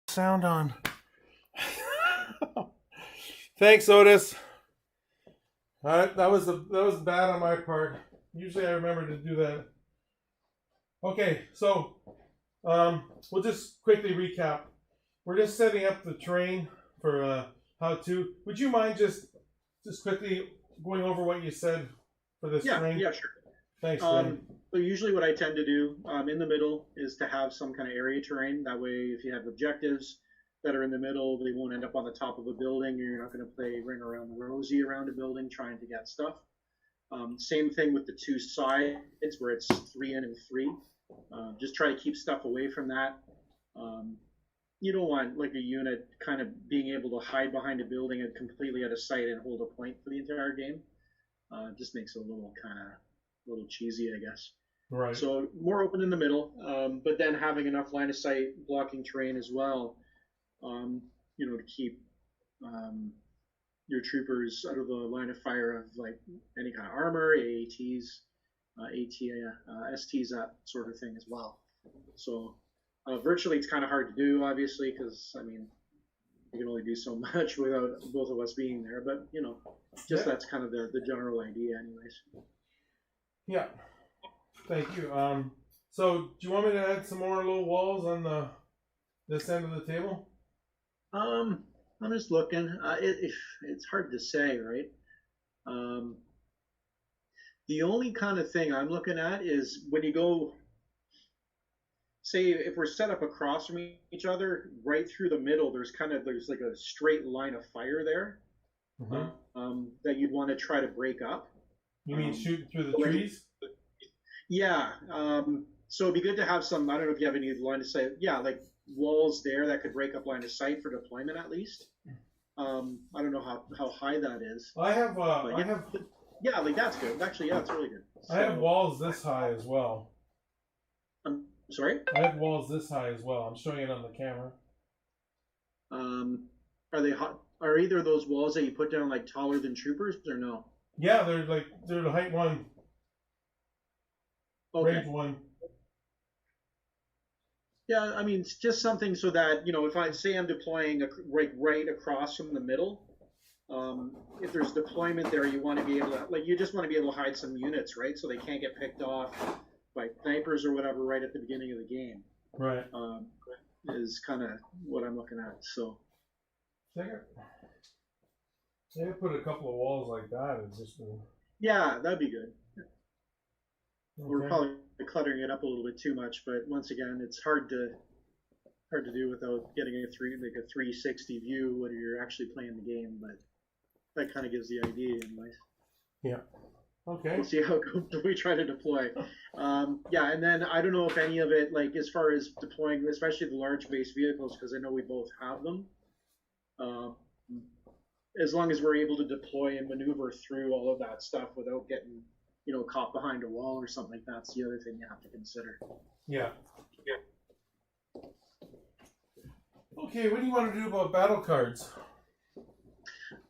Sound on. Thanks, Otis. That was bad on my part. Usually I remember to do that. Okay, so we'll just quickly recap. We're just setting up the terrain for how to. Would you mind just quickly going over what you said for this terrain? Yeah, sure. Thanks. So usually what I tend to do in the middle is to have some kind of area terrain. That way, if you have objectives that are in the middle, they won't end up on the top of a building, or you're not going to play ring around rosy around a building trying to get stuff. Same thing with the two sides where it's 3 in and 3. Just try to keep stuff away from that. You don't want like a unit kind of being able to hide behind a building and completely out of sight and hold a point for the entire game. Just makes it a little cheesy, I guess. Right. So more open in the middle, but then having enough line of sight blocking terrain as well, to keep your troopers out of the line of fire of like any kind of armor, AATs, STs, that sort of thing as well. So virtually it's kind of hard to do, obviously, because I mean you can only do so much without both of us being there. But that's kind of the general idea, anyways. Yeah. Thank you. So do you want me to add some more little walls on this end of the table? I'm just looking. It's hard to say, right? The only kind of thing I'm looking at is when you go, say, if we're set up across from each other, right through the middle, there's like a straight line of fire there, that you'd want to try to break up. You mean shoot through the trees? Yeah. So it'd be good to have some, I don't know if you have any line of sight. Yeah, like walls there that could break up line of sight for deployment at least. I don't know how high that is. Yeah, like that's good. Actually, yeah, it's really good. So, I have walls this high as well. I'm sorry? I have walls this high as well. I'm showing it on the camera. Are either of those walls that you put down like taller than troopers or no? Yeah, they're the height 1. Okay. Range 1. Yeah, I mean, it's just something so that, if I say I'm deploying right across from the middle, if there's deployment there, you want to be able to, you just want to be able to hide some units, right? So they can't get picked off by snipers or whatever right at the beginning of the game. Right. Is kind of what I'm looking at, so. Yeah, put a couple of walls like that and just. Yeah, that'd be good. Okay. We're probably cluttering it up a little bit too much, but once again, it's hard to do without getting a 360 view when you're actually playing the game. But that kind of gives the idea, anyways. Yeah. Okay. We'll see how we try to deploy. Yeah, and then I don't know if any of it, like as far as deploying, especially the large base vehicles, because I know we both have them. As long as we're able to deploy and maneuver through all of that stuff without getting, caught behind a wall or something like that's the other thing you have to consider. Yeah. Okay, what do you want to do about battle cards?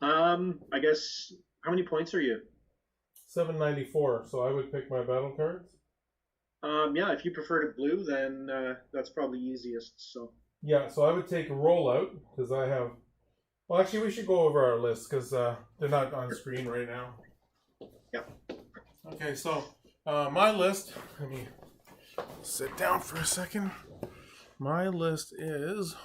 I guess, how many points are you? 794, so I would pick my battle cards. Yeah, if you prefer to blue, then that's probably easiest, so. Yeah, so I would take a rollout, because I have... Well, actually, we should go over our list, because they're not on screen right now. Yeah. Okay, so my list... Let me sit down for a second. My list is...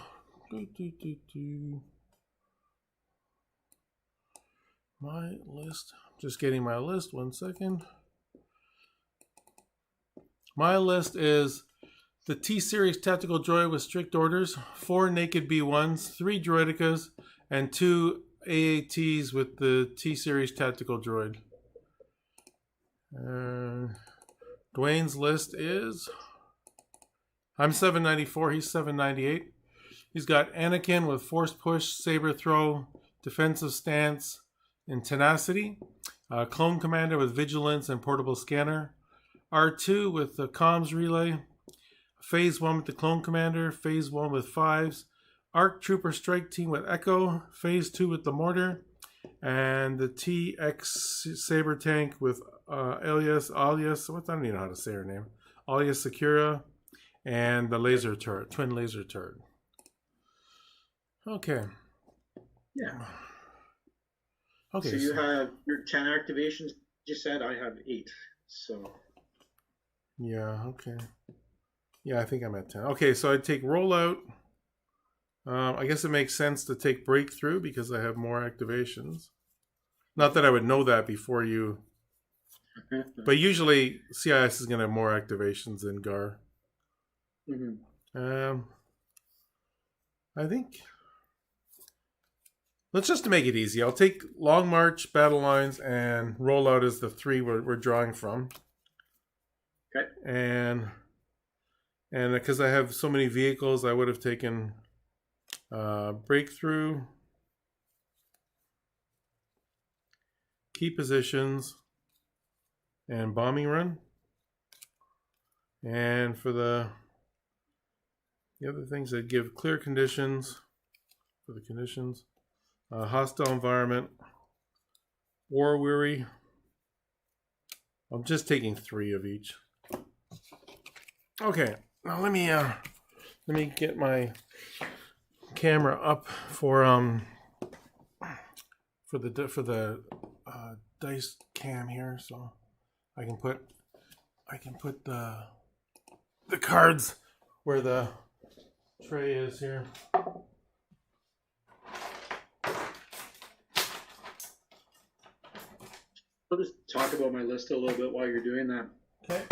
My list... Just getting my list, 1 second. My list is the T-Series Tactical Droid with strict orders, 4 Naked B1s, 3 Droidicas, and 2 AATs with the T-Series Tactical Droid. Dwayne's list is... I'm 794, he's 798. He's got Anakin with Force Push, Saber Throw, Defensive Stance, and Tenacity. Clone Commander with Vigilance and Portable Scanner. R2 with the Comms Relay. Phase 1 with the Clone Commander. Phase 1 with 5s. ARC Trooper Strike Team with Echo. Phase 2 with the Mortar. And the TX Saber Tank with Alias, I don't even know how to say her name. Alias Sakura. And the laser turret, twin laser turret. Okay. Yeah. Okay. So you have your 10 activations. You said I have 8. So. Yeah. Okay. Yeah, I think I'm at 10. Okay, so I'd take rollout. I guess it makes sense to take breakthrough because I have more activations. Not that I would know that before you. But usually CIS is going to have more activations than GAR. Mm-hmm. I think. Let's just to make it easy. I'll take Long March, Battle Lines, and Rollout as the 3 we're drawing from. Okay. And because I have so many vehicles, I would have taken Breakthrough, Key Positions, and Bombing Run. And for the other things that give clear conditions, for the conditions, hostile environment, war weary. I'm just taking 3 of each. Okay, now let me get my camera up for the dice cam here, so I can put the cards where the tray is here. I'll just talk about my list a little bit while you're doing that. Okay.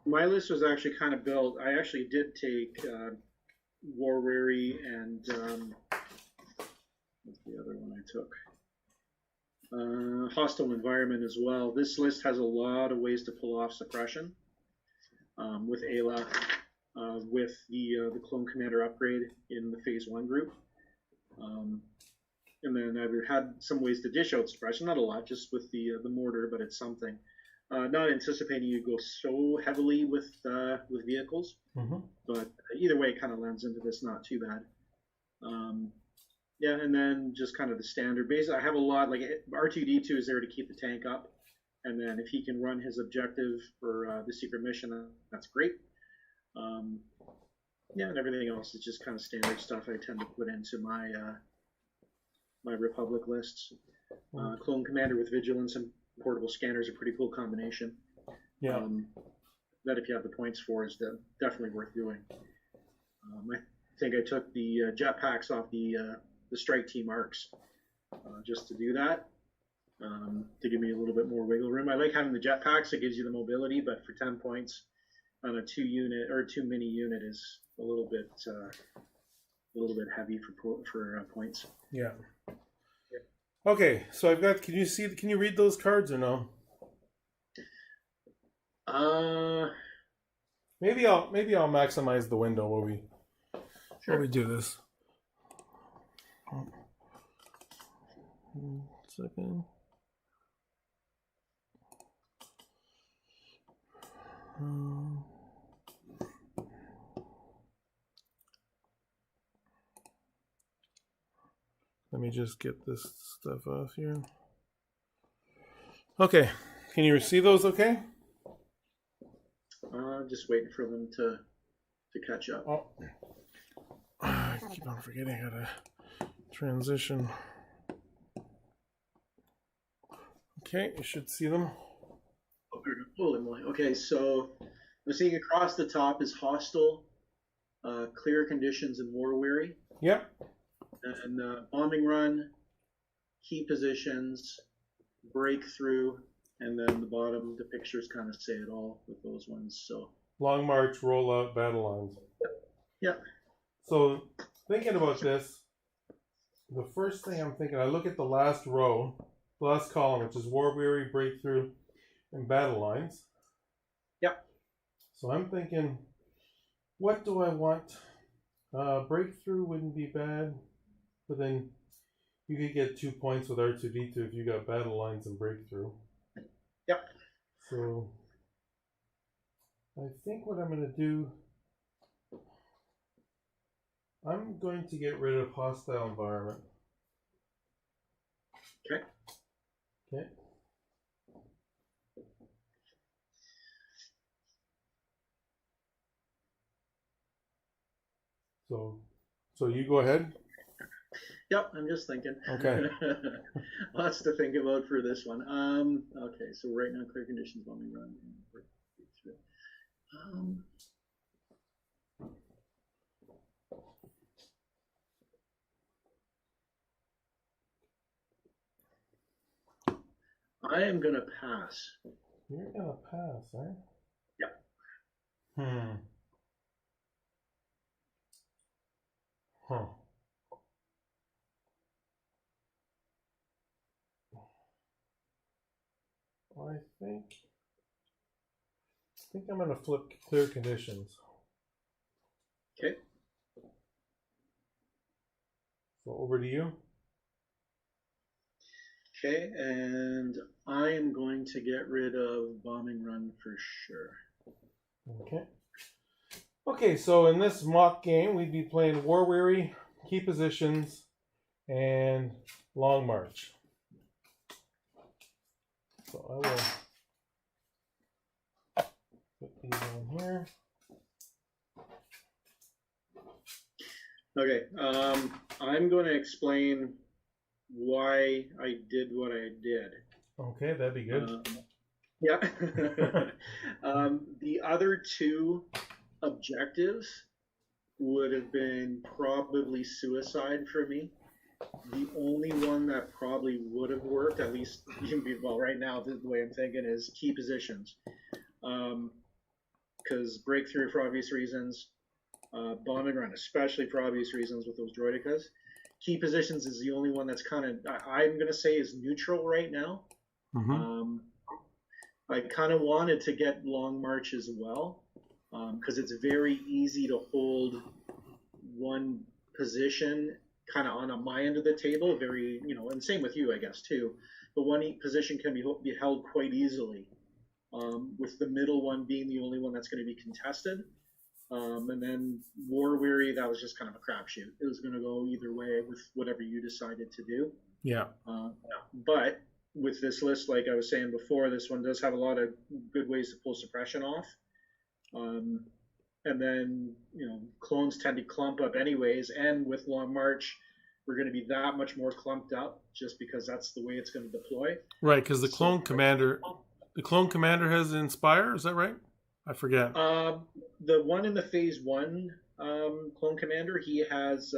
My list was actually kind of built. I actually did take War Weary and what's the other one I took? Hostile Environment as well. This list has a lot of ways to pull off suppression with Ayla, with the Clone Commander upgrade in the Phase 1 group. And then I've had some ways to dish out suppression, not a lot, just with the mortar, but it's something. Not anticipating you go so heavily with vehicles, but either way, it kind of lends into this not too bad. Yeah, and then just kind of the standard base. I have a lot, like R2D2 is there to keep the tank up, and then if he can run his objective for the secret mission, that's great. Yeah, and everything else is just kind of standard stuff I tend to put into my my Republic lists. Clone Commander with Vigilance and Portable Scanner is a pretty cool combination. Yeah. That if you have the points for is definitely worth doing. I think I took the jetpacks off the strike team arcs just to do that, to give me a little bit more wiggle room. I like having the jetpacks; it gives you the mobility, but for 10 points on a 2 unit or 2 mini unit is a little bit heavy for points. Yeah. Okay, so I've got. Can you read those cards or no? Maybe I'll maximize the window while we do this. Second. Let me just get this stuff off here. Okay, can you see those okay? Just waiting for them to catch up. Oh. I keep on forgetting how to transition. Okay, you should see them. Holy moly. Okay, so I'm seeing across the top is Hostile, Clear Conditions, and War Weary. Yep. And Bombing Run, Key Positions, Breakthrough, and then the bottom, the pictures kind of say it all with those ones. So Long March, Rollout, Battle Lines. Yep. So thinking about this, the first thing I'm thinking, I look at the last row, the last column, which is War Weary, Breakthrough, and Battle Lines. Yep. So I'm thinking, what do I want? Breakthrough wouldn't be bad, but then you could get 2 points with R2D2 if you got Battle Lines and Breakthrough. Yep. So I think what I'm going to do, I'm going to get rid of Hostile Environment. Okay. Okay. So So you go ahead. Yep, I'm just thinking. Okay. Lots to think about for this one. Okay, so right now, clear conditions while we run. I am gonna pass. You're gonna pass, eh? Yeah. Huh. I think I'm gonna flip clear conditions. Okay. So over to you. Okay, and I am going to get rid of bombing run for sure. Okay. Okay, so in this mock game, we'd be playing War Weary, Key Positions, and Long March. So I will put these on here. Okay, I'm going to explain why I did what I did. Okay, that'd be good. Yeah. The other two objectives would have been probably suicide for me. The only one that probably would have worked, at least, well, right now, the way I'm thinking is key positions. Because breakthrough for obvious reasons, bomb and run, especially for obvious reasons with those droidicas. Key positions is the only one that's kind of, I'm going to say, is neutral right now. Mm-hmm. I kind of wanted to get Long March as well, because it's very easy to hold one position kind of on my end of the table, very, and same with you, I guess, too. But one position can be held quite easily, with the middle one being the only one that's going to be contested. And then War Weary, that was just kind of a crapshoot. It was going to go either way with whatever you decided to do. Yeah. But with this list, like I was saying before, this one does have a lot of good ways to pull suppression off. And then, clones tend to clump up anyways. And with Long March, we're going to be that much more clumped up just because that's the way it's going to deploy. Right, because the clone commander has Inspire, is that right? I forget. The one in the phase 1 clone commander, he has,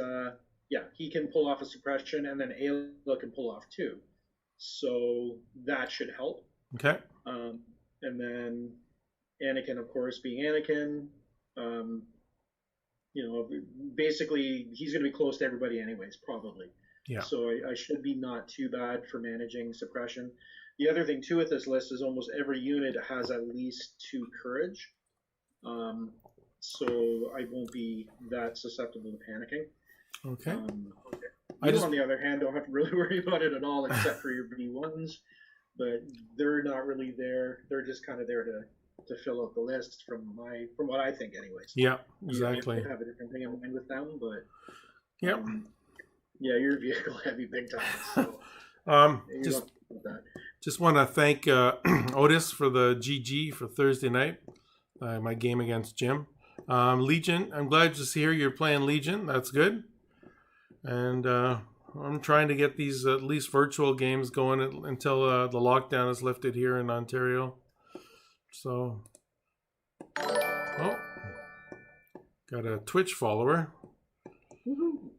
he can pull off a suppression, and then Ayla can pull off 2. So that should help. Okay. And then Anakin, of course, being Anakin, basically he's going to be close to everybody anyways, probably. Yeah. So I should be not too bad for managing suppression. The other thing too with this list is almost every unit has at least 2 courage. So I won't be that susceptible to panicking. Okay. On the other hand, don't have to really worry about it at all, except for your B1s. But they're not really there. They're just kind of there to fill out the list from what I think, anyways. Yeah, exactly. I have a different thing in mind with them, but yep. You're vehicle heavy big time. So just want to thank Otis for the GG for Thursday night, my game against Jim. Legion, I'm glad to see you're playing Legion. That's good. And I'm trying to get these at least virtual games going until the lockdown is lifted here in Ontario. So, got a Twitch follower. Woo-hoo.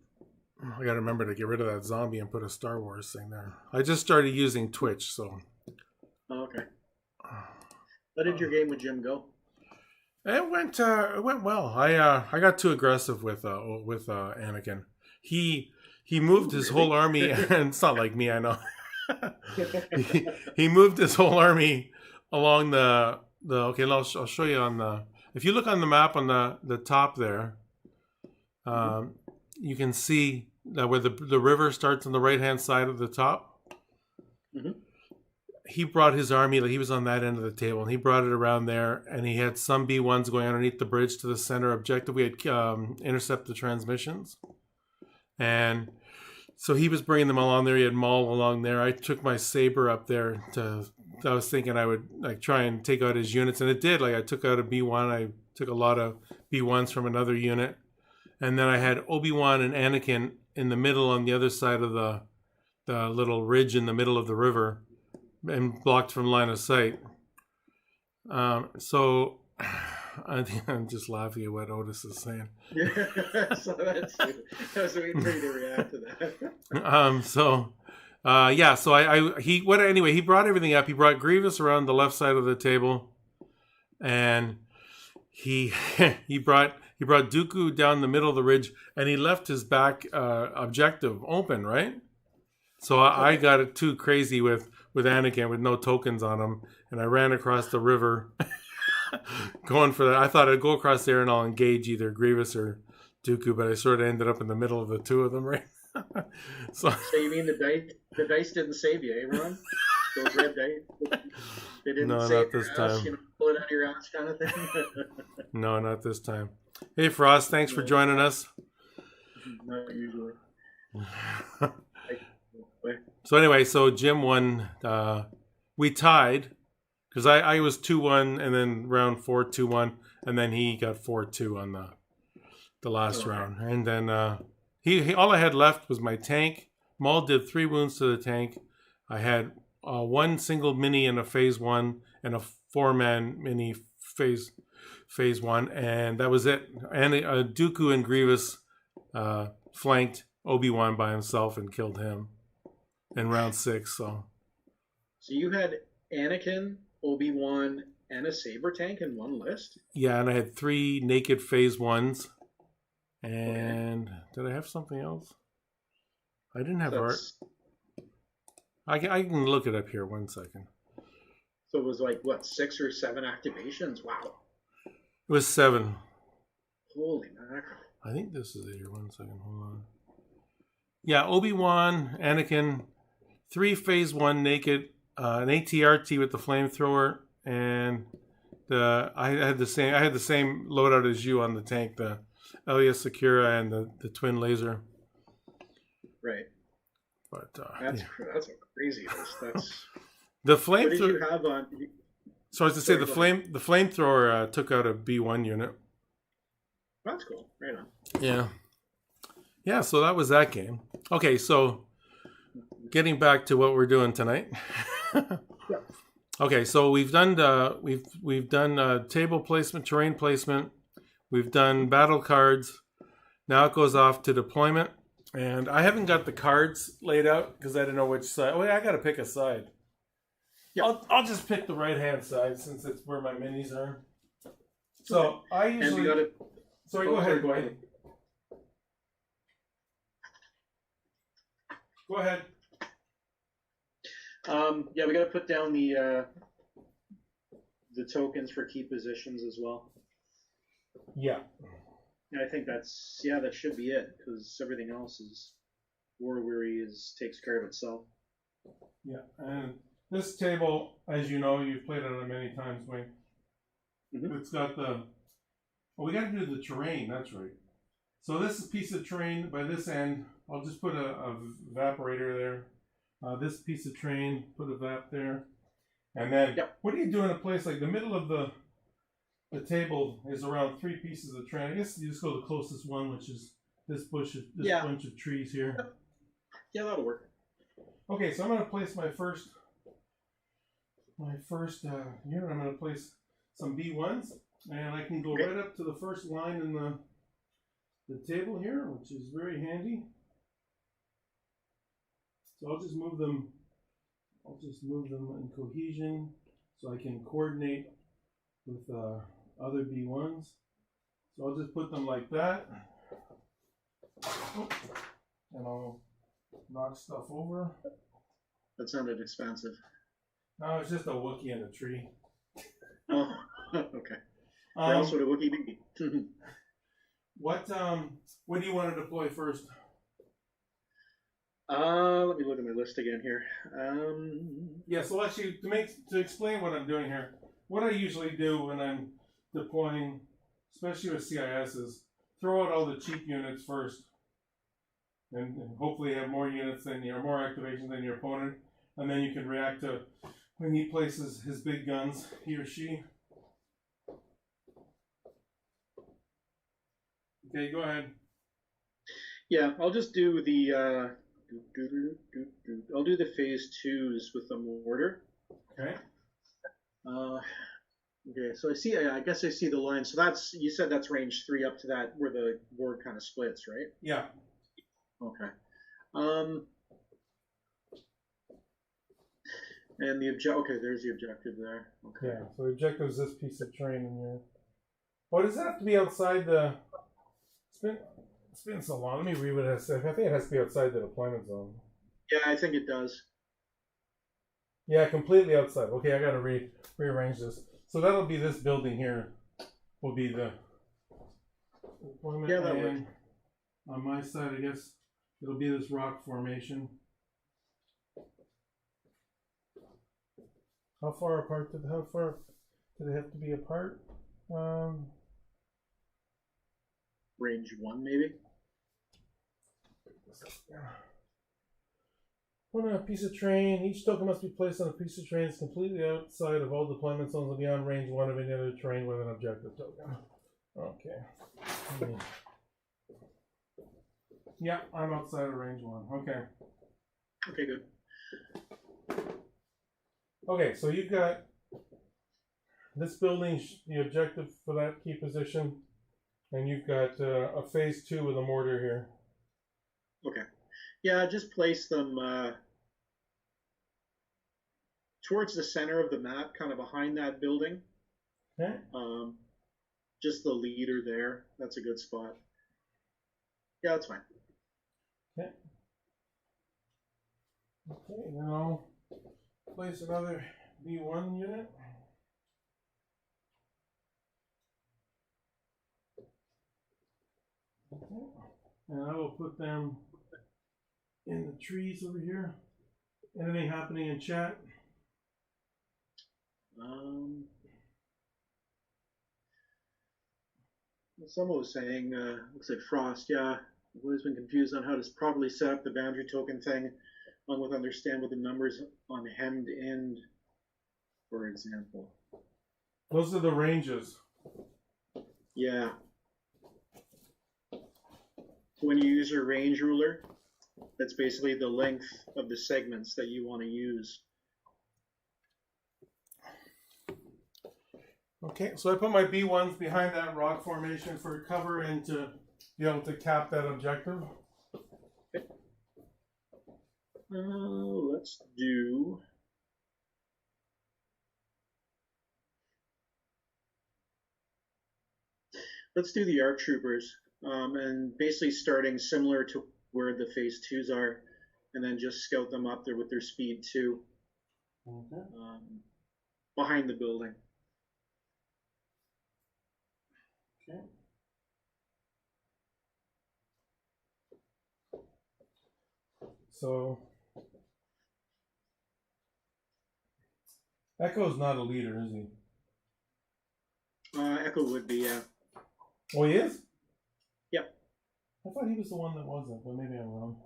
I got to remember to get rid of that zombie and put a Star Wars thing there. I just started using Twitch, so. Oh, okay. How did your game with Jim go? It went well. I got too aggressive with Anakin. He moved his whole army, and it's not like me, I know. he moved his whole army along the okay. I'll show you on the. If you look on the map on the top there, you can see that where the river starts on the right hand side of the top. Mm-hmm. He brought his army, like he was on that end of the table, and he brought it around there, and he had some B1s going underneath the bridge to the center objective. We had intercept the transmissions, and so he was bringing them along there. He had Maul along there. I took my saber up there I was thinking I would like try and take out his units, and it did. Like I took out a B1. I took a lot of B1s from another unit, and then I had Obi-Wan and Anakin in the middle on the other side of the little ridge in the middle of the river, and blocked from line of sight. So I think I'm just laughing at what Otis is saying. Yeah, so I was waiting for you to react to that. So he brought everything up. He brought Grievous around the left side of the table, and he he brought Dooku down the middle of the ridge, and he left his back objective open, right? So I got it too crazy with Anakin with no tokens on him, and I ran across the river going for that. I thought I'd go across there and I'll engage either Grievous or Dooku, but I sort of ended up in the middle of the two of them, right? So you mean the dice didn't save you, eh, Ron? Those red dice? They didn't No, save not your this ass, time. pull it out of your ass kind of thing? No, not this time. Hey, Frost, thanks for joining us. Not usually. So anyway, Jim won. We tied because I was 2-1, and then round 4 2-1, and then he got 4-2 on the last round, and then he all I had left was my tank. Maul did 3 wounds to the tank. I had 1 single mini in a phase 1 and a 4-man mini phase 1, and that was it. And Dooku and Grievous flanked Obi-Wan by himself and killed him in round 6. So you had Anakin, Obi-Wan, and a saber tank in one list? Yeah, and I had 3 naked phase 1s. And did I have something else? I didn't have art. I can look it up here. 1 second. So it was like, what, 6 or 7 activations? Wow. It was 7. Holy mackerel. I think this is it here. 1 second. Hold on. Yeah, Obi-Wan, Anakin, 3 phase 1 naked, an ATRT with the flamethrower, and I had the same loadout as you on the tank, the Elia Secura and the twin laser. Right. But that's a crazy list. That's the flamethrower. What did you have on? So as to say, the flamethrower took out a B1 unit. That's cool. Right on. Yeah. So that was that game. Okay, so getting back to what we're doing tonight. Okay, so we've done table placement, terrain placement. We've done battle cards. Now it goes off to deployment, and I haven't got the cards laid out because I don't know which side. Oh, yeah, I got to pick a side. Yeah, I'll just pick the right hand side since it's where my minis are. So I usually. Sorry, go ahead. Go ahead. Go ahead. Yeah, we got to put down the tokens for key positions as well. Yeah. I think that should be it, because everything else is War Weary takes care of itself. Yeah, and this table, as you know, you've played on it many times, Wayne. Mm-hmm. It's got we got to do the terrain. That's right. So this piece of terrain by this end, I'll just put a evaporator there. This piece of terrain, put a vap there, and then what do you do in a place like the middle of the table is around 3 pieces of terrain? I guess you just go the closest one, which is this bunch of trees here. Yeah, that'll work. Okay, so I'm going to place my first unit. I'm going to place some B1s, and I can go right up to the first line in the table here, which is very handy. So I'll just move them in cohesion so I can coordinate with other B1s. So I'll just put them like that. And I'll knock stuff over. That sounded expensive. No, it's just a Wookiee in a tree. Oh, okay. Where else would a Wookiee be? What do you want to deploy first? Let me look at my list again here. Yeah, so actually, to explain what I'm doing here, what I usually do when I'm deploying, especially with CIS, is throw out all the cheap units first, and hopefully have more units more activations than your opponent, and then you can react to when he places his big guns, he or she. Okay, go ahead. Yeah, I'll just do the I'll do the phase twos with the mortar. Okay. Okay, so I see. I guess I see the line. So that's, you said that's range 3 up to that where the board kind of splits, right? Yeah. Okay. Um, and the object. Okay, there's the objective there. Okay. Yeah. So the objective is this piece of terrain in here. Why does it have to be outside the? It's been so long. Let me read what it says. I think it has to be outside the deployment zone. Yeah, I think it does. Yeah, completely outside. Okay, I gotta rearrange this. So that'll be this building here. Will be the deployment. Yeah, that and on my side, I guess it'll be this rock formation. How far apart did they have to be apart? Range 1, maybe. On a piece of terrain, each token must be placed on a piece of terrain that's completely outside of all deployment zones and beyond range 1 of any other terrain with an objective token. Okay. Yeah, I'm outside of range 1. Okay. Okay, good. Okay, so you've got this building, the objective for that key position, and you've got a phase 2 with a mortar here. Okay. Yeah, just place them towards the center of the map, kind of behind that building. Okay. Just the leader there. That's a good spot. Yeah, that's fine. Okay. Okay, then I'll place another B1 unit. Okay. And I will put them in the trees over here. Anything happening in chat? Someone was saying, looks like Frost, yeah, I've always been confused on how to properly set up the boundary token thing, along with understand what the numbers on hemmed in, for example. Those are the ranges. Yeah. When you use your range ruler, that's basically the length of the segments that you want to use. Okay, so I put my B1s behind that rock formation for cover and to be able to cap that objective. Okay. Let's do... Let's do the ARC troopers, and basically starting similar to where the phase 2s are, and then just scout them up there with their speed 2. Okay. Behind the building. Okay. So Echo's not a leader, is he? Echo would be, yeah. Oh, he is? Yep. I thought he was the one that wasn't, but maybe I'm wrong.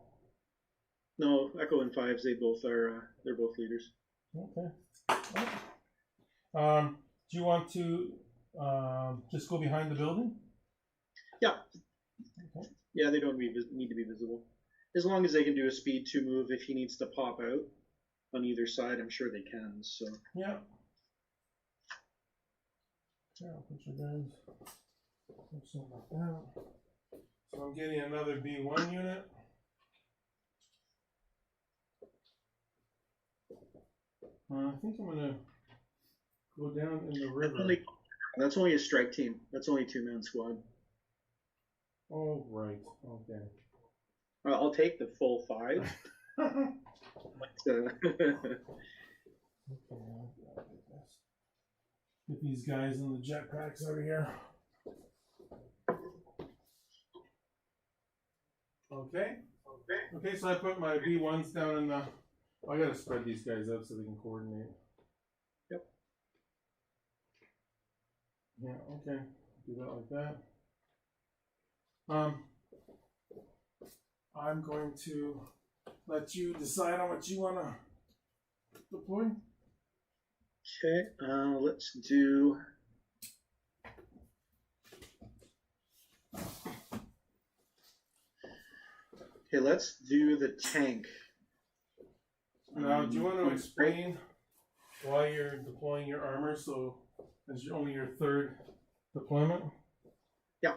No, Echo and Fives, they both are, they're both leaders. Okay. Do you want to just go behind the building? Yeah. Okay. Yeah, they don't need to be visible. As long as they can do a speed 2 move if he needs to pop out on either side, I'm sure they can, so. Yeah. Yeah, I'll put your guys. Something like that. So I'm getting another B1 unit. I think I'm gonna go down in the river. That's only a strike team. That's only 2-man squad. Oh right, okay. I'll take the full 5. Okay, get these guys in the jetpacks over here. Okay. Okay, so I put my B1s down in the... I gotta spread these guys out so they can coordinate. Yep. Yeah, okay. Do that like that. I'm going to let you decide on what you want to deploy. Okay, let's do... Okay, let's do the tank. Now, do you want to explain why you're deploying your armor? So, as only your third deployment. Yeah.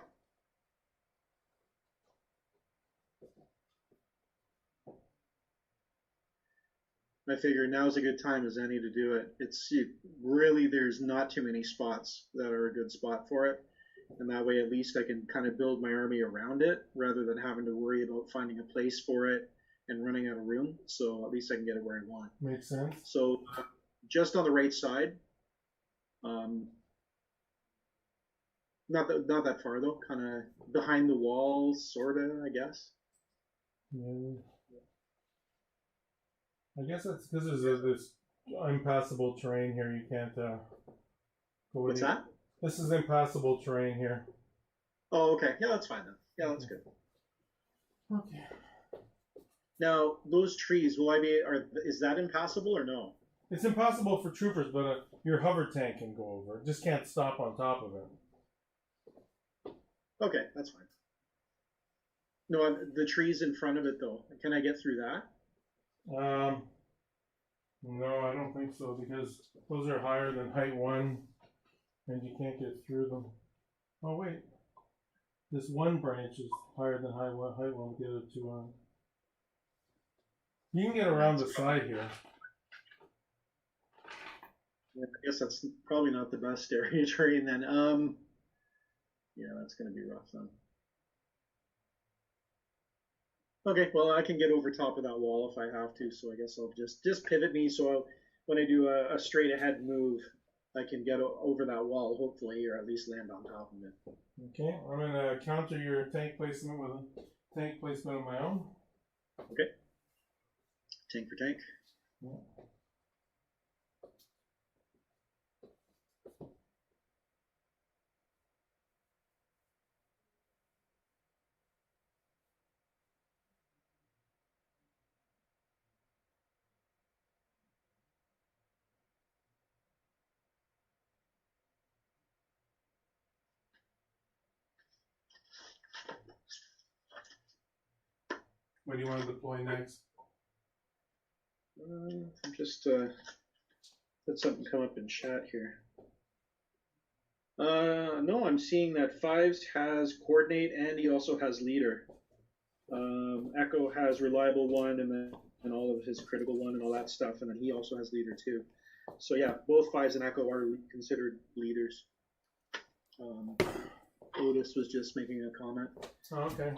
I figure now's a good time as any to do it. Really, there's not too many spots that are a good spot for it. And that way, at least I can kind of build my army around it rather than having to worry about finding a place for it and running out of room. So at least I can get it where I want. Makes sense. So just on the right side, not that far though, kind of behind the walls, sorta, I guess. Yeah. I guess that's because there's this impassable terrain here. You can't go. What's that? This is impassable terrain here. Oh, okay. Yeah, that's fine then. Yeah, that's good. Okay. Now, those trees, is that impassable or no? It's impossible for troopers, but your hover tank can go over. It just can't stop on top of it. Okay, that's fine. No, the trees in front of it though. Can I get through that? No, I don't think so because those are higher than height 1, and you can't get through them. Oh wait, this one branch is higher than height 1. The other two aren't. You can get around the side here. Yeah, I guess that's probably not the best area terrain then. Yeah, that's gonna be rough then. Okay, well I can get over top of that wall if I have to, so I guess I'll just pivot me so when I do a straight ahead move, I can get over that wall hopefully, or at least land on top of it. Okay, I'm gonna counter your tank placement with a tank placement of my own. Okay. Tank for tank. Yeah. What do you want to deploy next? I'm just let something come up in chat here. No, I'm seeing that Fives has coordinate and he also has leader. Echo has reliable 1 and all of his critical 1 and all that stuff, and then he also has leader 2. So yeah, both Fives and Echo are considered leaders. Otis was just making a comment. Oh, okay.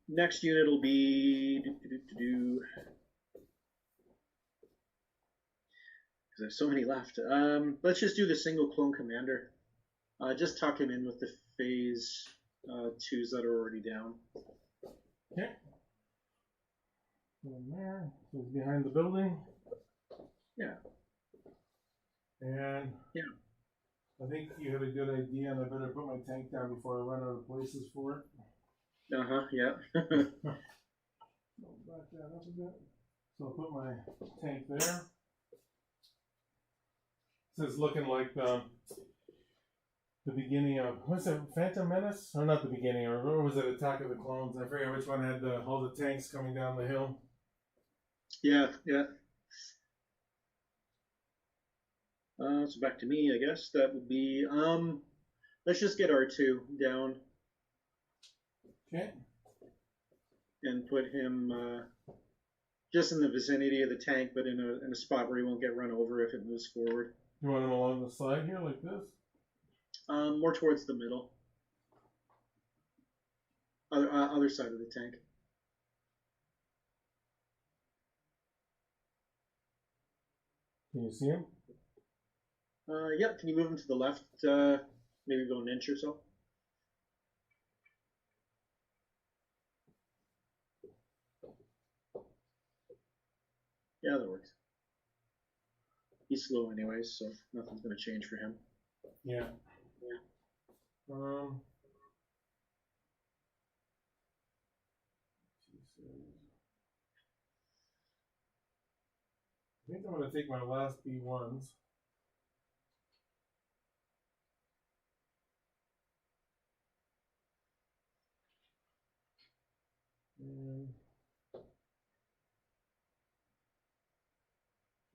Next unit will be because there's so many left. Let's just do the single clone commander. Just tuck him in with the phase 2s that are already down. Okay. One there. He's behind the building. Yeah. And yeah. I think you had a good idea, and I better put my tank down before I run out of places for it. Yeah. Back that up a bit. So I'll put my tank there. This is looking like the beginning of, what's it, Phantom Menace? Or not the beginning, or was it Attack of the Clones? I forget which one had all the tanks coming down the hill. Yeah. So back to me, I guess. That would be, let's just get R2 down. Okay. And put him just in the vicinity of the tank, but in a spot where he won't get run over if it moves forward. You want him along the side here, like this? More towards the middle. Other side of the tank. Can you see him? Yep. Can you move him to the left? Maybe go an inch or so. Yeah, that works. He's slow anyways, so nothing's going to change for him. Yeah. I think I'm going to take my last B1s. And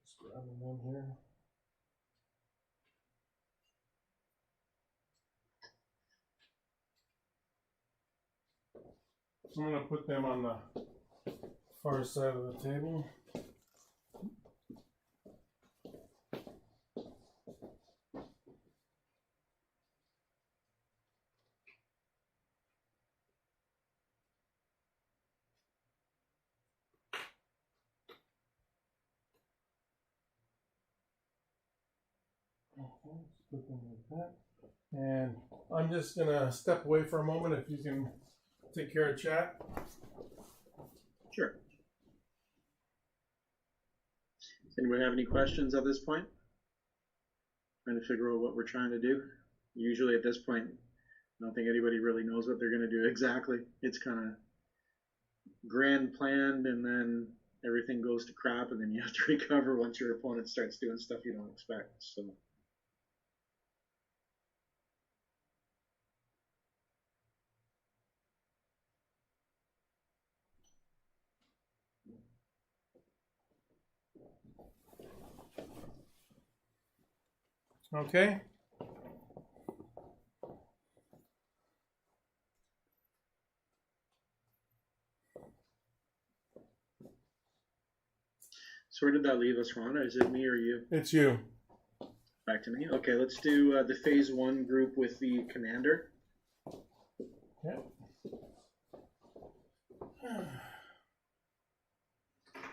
just grabbing them here. So I'm going to put them on the far side of the table. Okay, let's put them like that. And I'm just going to step away for a moment if you can take care of chat. Sure. Does anyone have any questions at this point? Trying to figure out what we're trying to do. Usually at this point, I don't think anybody really knows what they're going to do exactly. It's kind of grand planned, and then everything goes to crap, and then you have to recover once your opponent starts doing stuff you don't expect. So. Okay. So where did that leave us, Ron? Is it me or you? It's you. Back to me. Okay, let's do the phase 1 group with the commander. Yeah.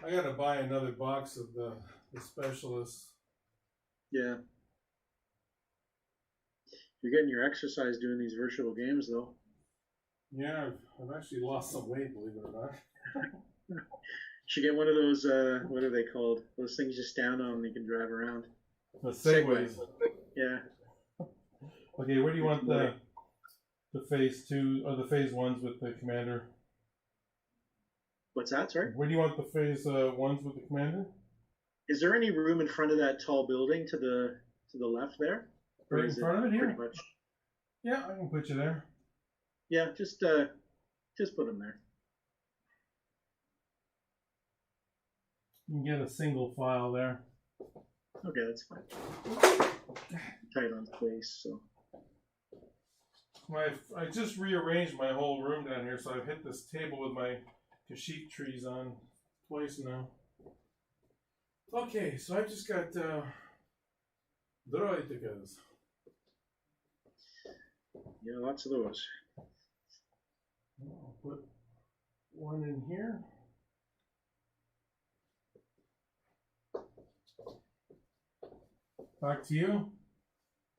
I gotta buy another box of the specialists. Yeah. You're getting your exercise doing these virtual games, though. Yeah, I've actually lost some weight, believe it or not. Should get one of those, what are they called? Those things you stand on and you can drive around. The segways. Yeah. Okay, where do you want the phase 2 or the phase 1s with the commander? What's that, sorry? Where do you want the phase 1s with the commander? Is there any room in front of that tall building to the left there? Right in front of it here? Pretty much. Yeah, I can put you there. Yeah, just put them there. You can get a single file there. Okay, that's fine. Tight on place, so. I just rearranged my whole room down here, so I've hit this table with my Kashyyyk trees on twice now. Okay, so I've just got droidekas. Yeah, lots of those. I'll put one in here. Back to you.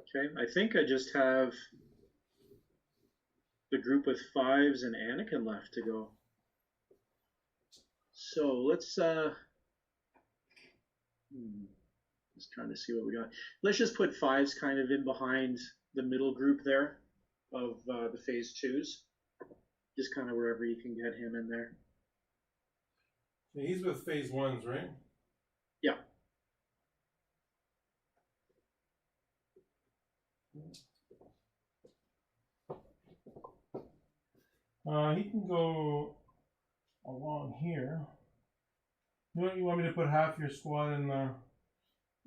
Okay, I think I just have the group with 5s and Anakin left to go. So let's just trying to see what we got. Let's just put 5s kind of in behind the middle group there of the phase 2s. Just kind of wherever you can get him in there. Yeah, he's with phase 1s, right? Yeah. He can go along here. You want me to put half your squad in the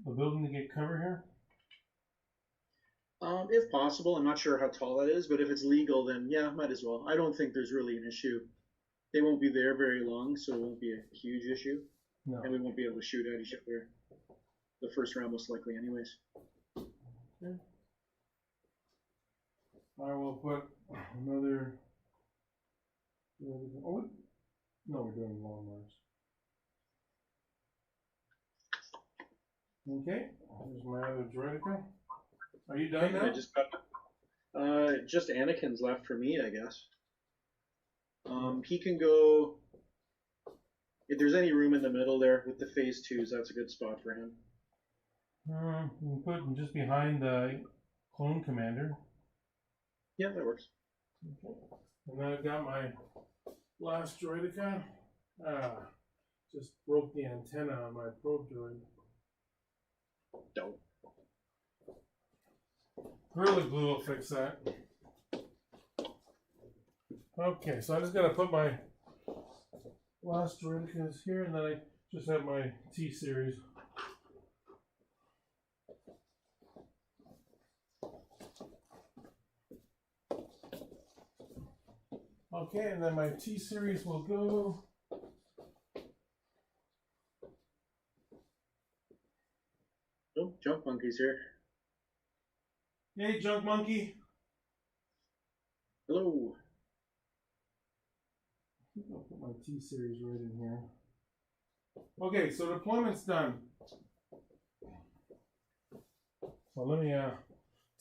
building to get cover here? If possible. I'm not sure how tall that is, but if it's legal, then yeah, might as well. I don't think there's really an issue. They won't be there very long, so it won't be a huge issue. No. And we won't be able to shoot at each other the first round, most likely, anyways. Okay. I will put another. Oh, no, we're doing long march. Okay, here's my other droideka. Are you done now? I just got just Anakin's left for me, I guess. He can go. If there's any room in the middle there with the phase 2s, that's a good spot for him. You can put him just behind the clone commander. Yeah, that works. Okay. And then I've got my last droideka. Just broke the antenna on my probe droid. Dope. Gorilla Glue will fix that. Okay, so I'm just gonna put my last Droideka is here, and then I just have my T series. Okay, and then my T series will go. Oh, Junk Monkey's here. Hey, Junk Monkey. Hello. I think I'll put my T series right in here. Okay, so deployment's done. So let me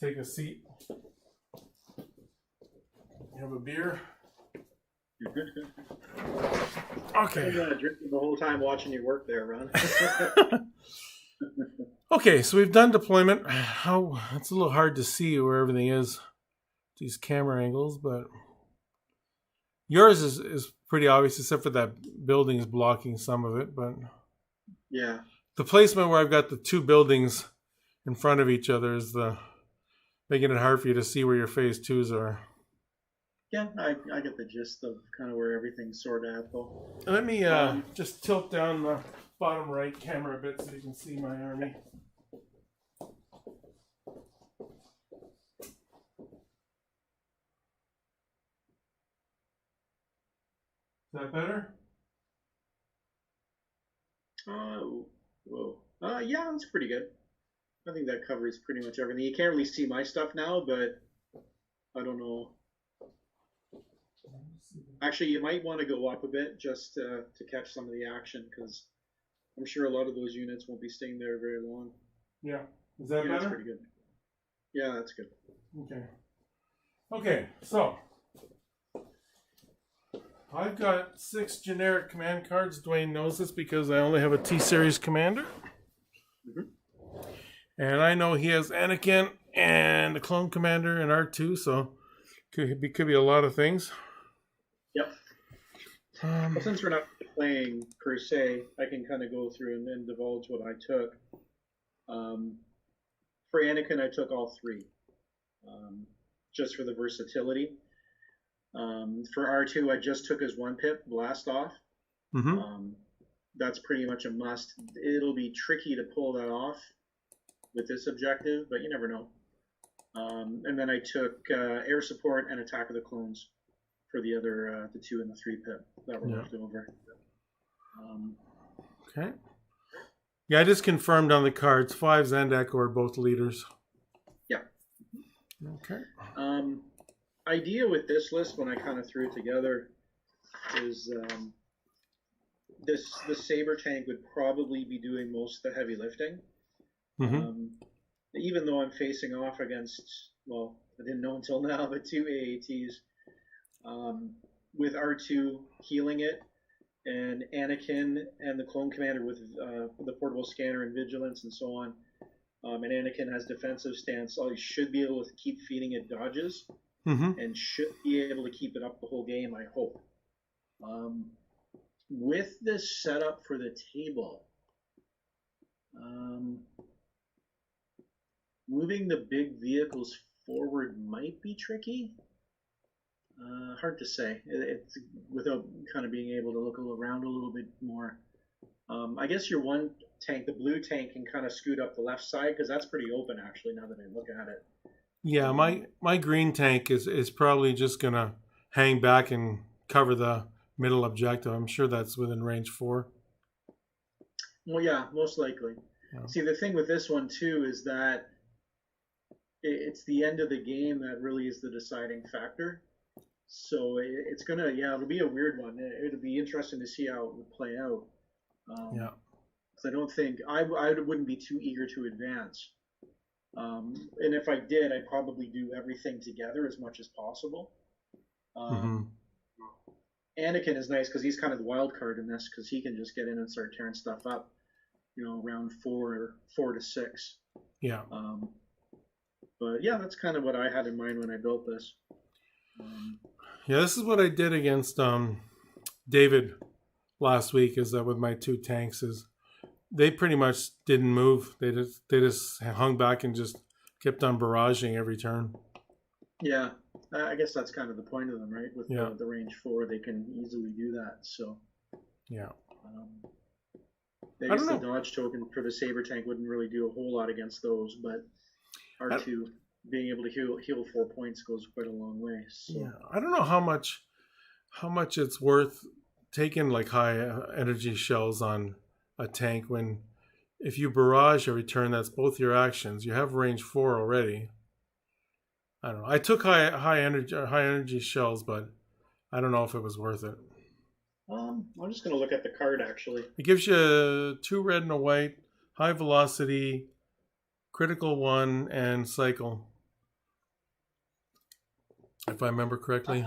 take a seat. Have a beer. Okay. I'm gonna drink the whole time watching you work there, Ron. Okay, so we've done deployment. It's a little hard to see where everything is, these camera angles, but yours is pretty obvious, except for that building's blocking some of it. But yeah, the placement where I've got the two buildings in front of each other is making it hard for you to see where your phase twos are. yeah, I get the gist of kind of where everything's sorted out, though. Let me just tilt down the bottom right camera a bit so you can see my army. Is that better? Whoa. Yeah, that's pretty good. I think that covers pretty much everything. You can't really see my stuff now, but I don't know. Actually, you might want to go up a bit just to catch some of the action, because I'm sure a lot of those units won't be staying there very long. Yeah. Is that better? That's pretty good. Yeah, that's good. Okay. Okay, so I've got 6 generic command cards. Dwayne knows this because I only have a T-Series commander. Mm-hmm. And I know he has Anakin and the clone commander and R2, so could be a lot of things. Yep. Well, since we're not playing per se, I can kind of go through and divulge what I took. For Anakin, I took all 3, just for the versatility. For R2, I just took his 1-pip blast off. Mm-hmm. That's pretty much a must. It'll be tricky to pull that off with this objective, but you never know. And then I took air support and attack of the clones for the other, the 2 and the 3-pip that were left over. Okay. Yeah, I just confirmed on the cards. 5 Zandak are both leaders. Yeah. Okay. Idea with this list when I kind of threw it together is the Saber tank would probably be doing most of the heavy lifting. Mm-hmm. Even though I'm facing off against, well, I didn't know until now, but 2 AATs. With R2 healing it, and Anakin and the clone commander with the portable scanner and vigilance and so on. And Anakin has defensive stance, so he should be able to keep feeding it dodges, and should be able to keep it up the whole game, I hope. With this setup for the table, moving the big vehicles forward might be tricky. Hard to say. It's without kind of being able to look around a little bit more. I guess your one tank, the blue tank, can kind of scoot up the left side because that's pretty open actually. Now that I look at it. Yeah, my green tank is probably just gonna hang back and cover the middle objective. I'm sure that's within range 4. Well, yeah, most likely. Yeah. See, the thing with this one too is that it's the end of the game that really is the deciding factor. So it's gonna, it'll be a weird one. It'll be interesting to see how it would play out. Yeah. Because I don't think I wouldn't be too eager to advance. And if I did, I'd probably do everything together as much as possible. Anakin is nice because he's kind of the wild card in this because he can just get in and start tearing stuff up, around 4 to 6. Yeah. But yeah, that's kind of what I had in mind when I built this. Yeah, this is what I did against David last week. Is that with my 2 tanks? Is they pretty much didn't move. They just hung back and just kept on barraging every turn. Yeah, I guess that's kind of the point of them, right? With the range 4, they can easily do that. So Yeah. I guess the dodge token for the Saber tank wouldn't really do a whole lot against those, but R2 being able to heal 4 points goes quite a long way. So. Yeah, I don't know how much it's worth taking like high energy shells on a tank when if you barrage every turn, that's both your actions. You have range 4 already. I don't know. I took high energy shells, but I don't know if it was worth it. I'm just going to look at the card, actually. It gives you 2 red and a white, high velocity, critical 1, and cycle. If I remember correctly.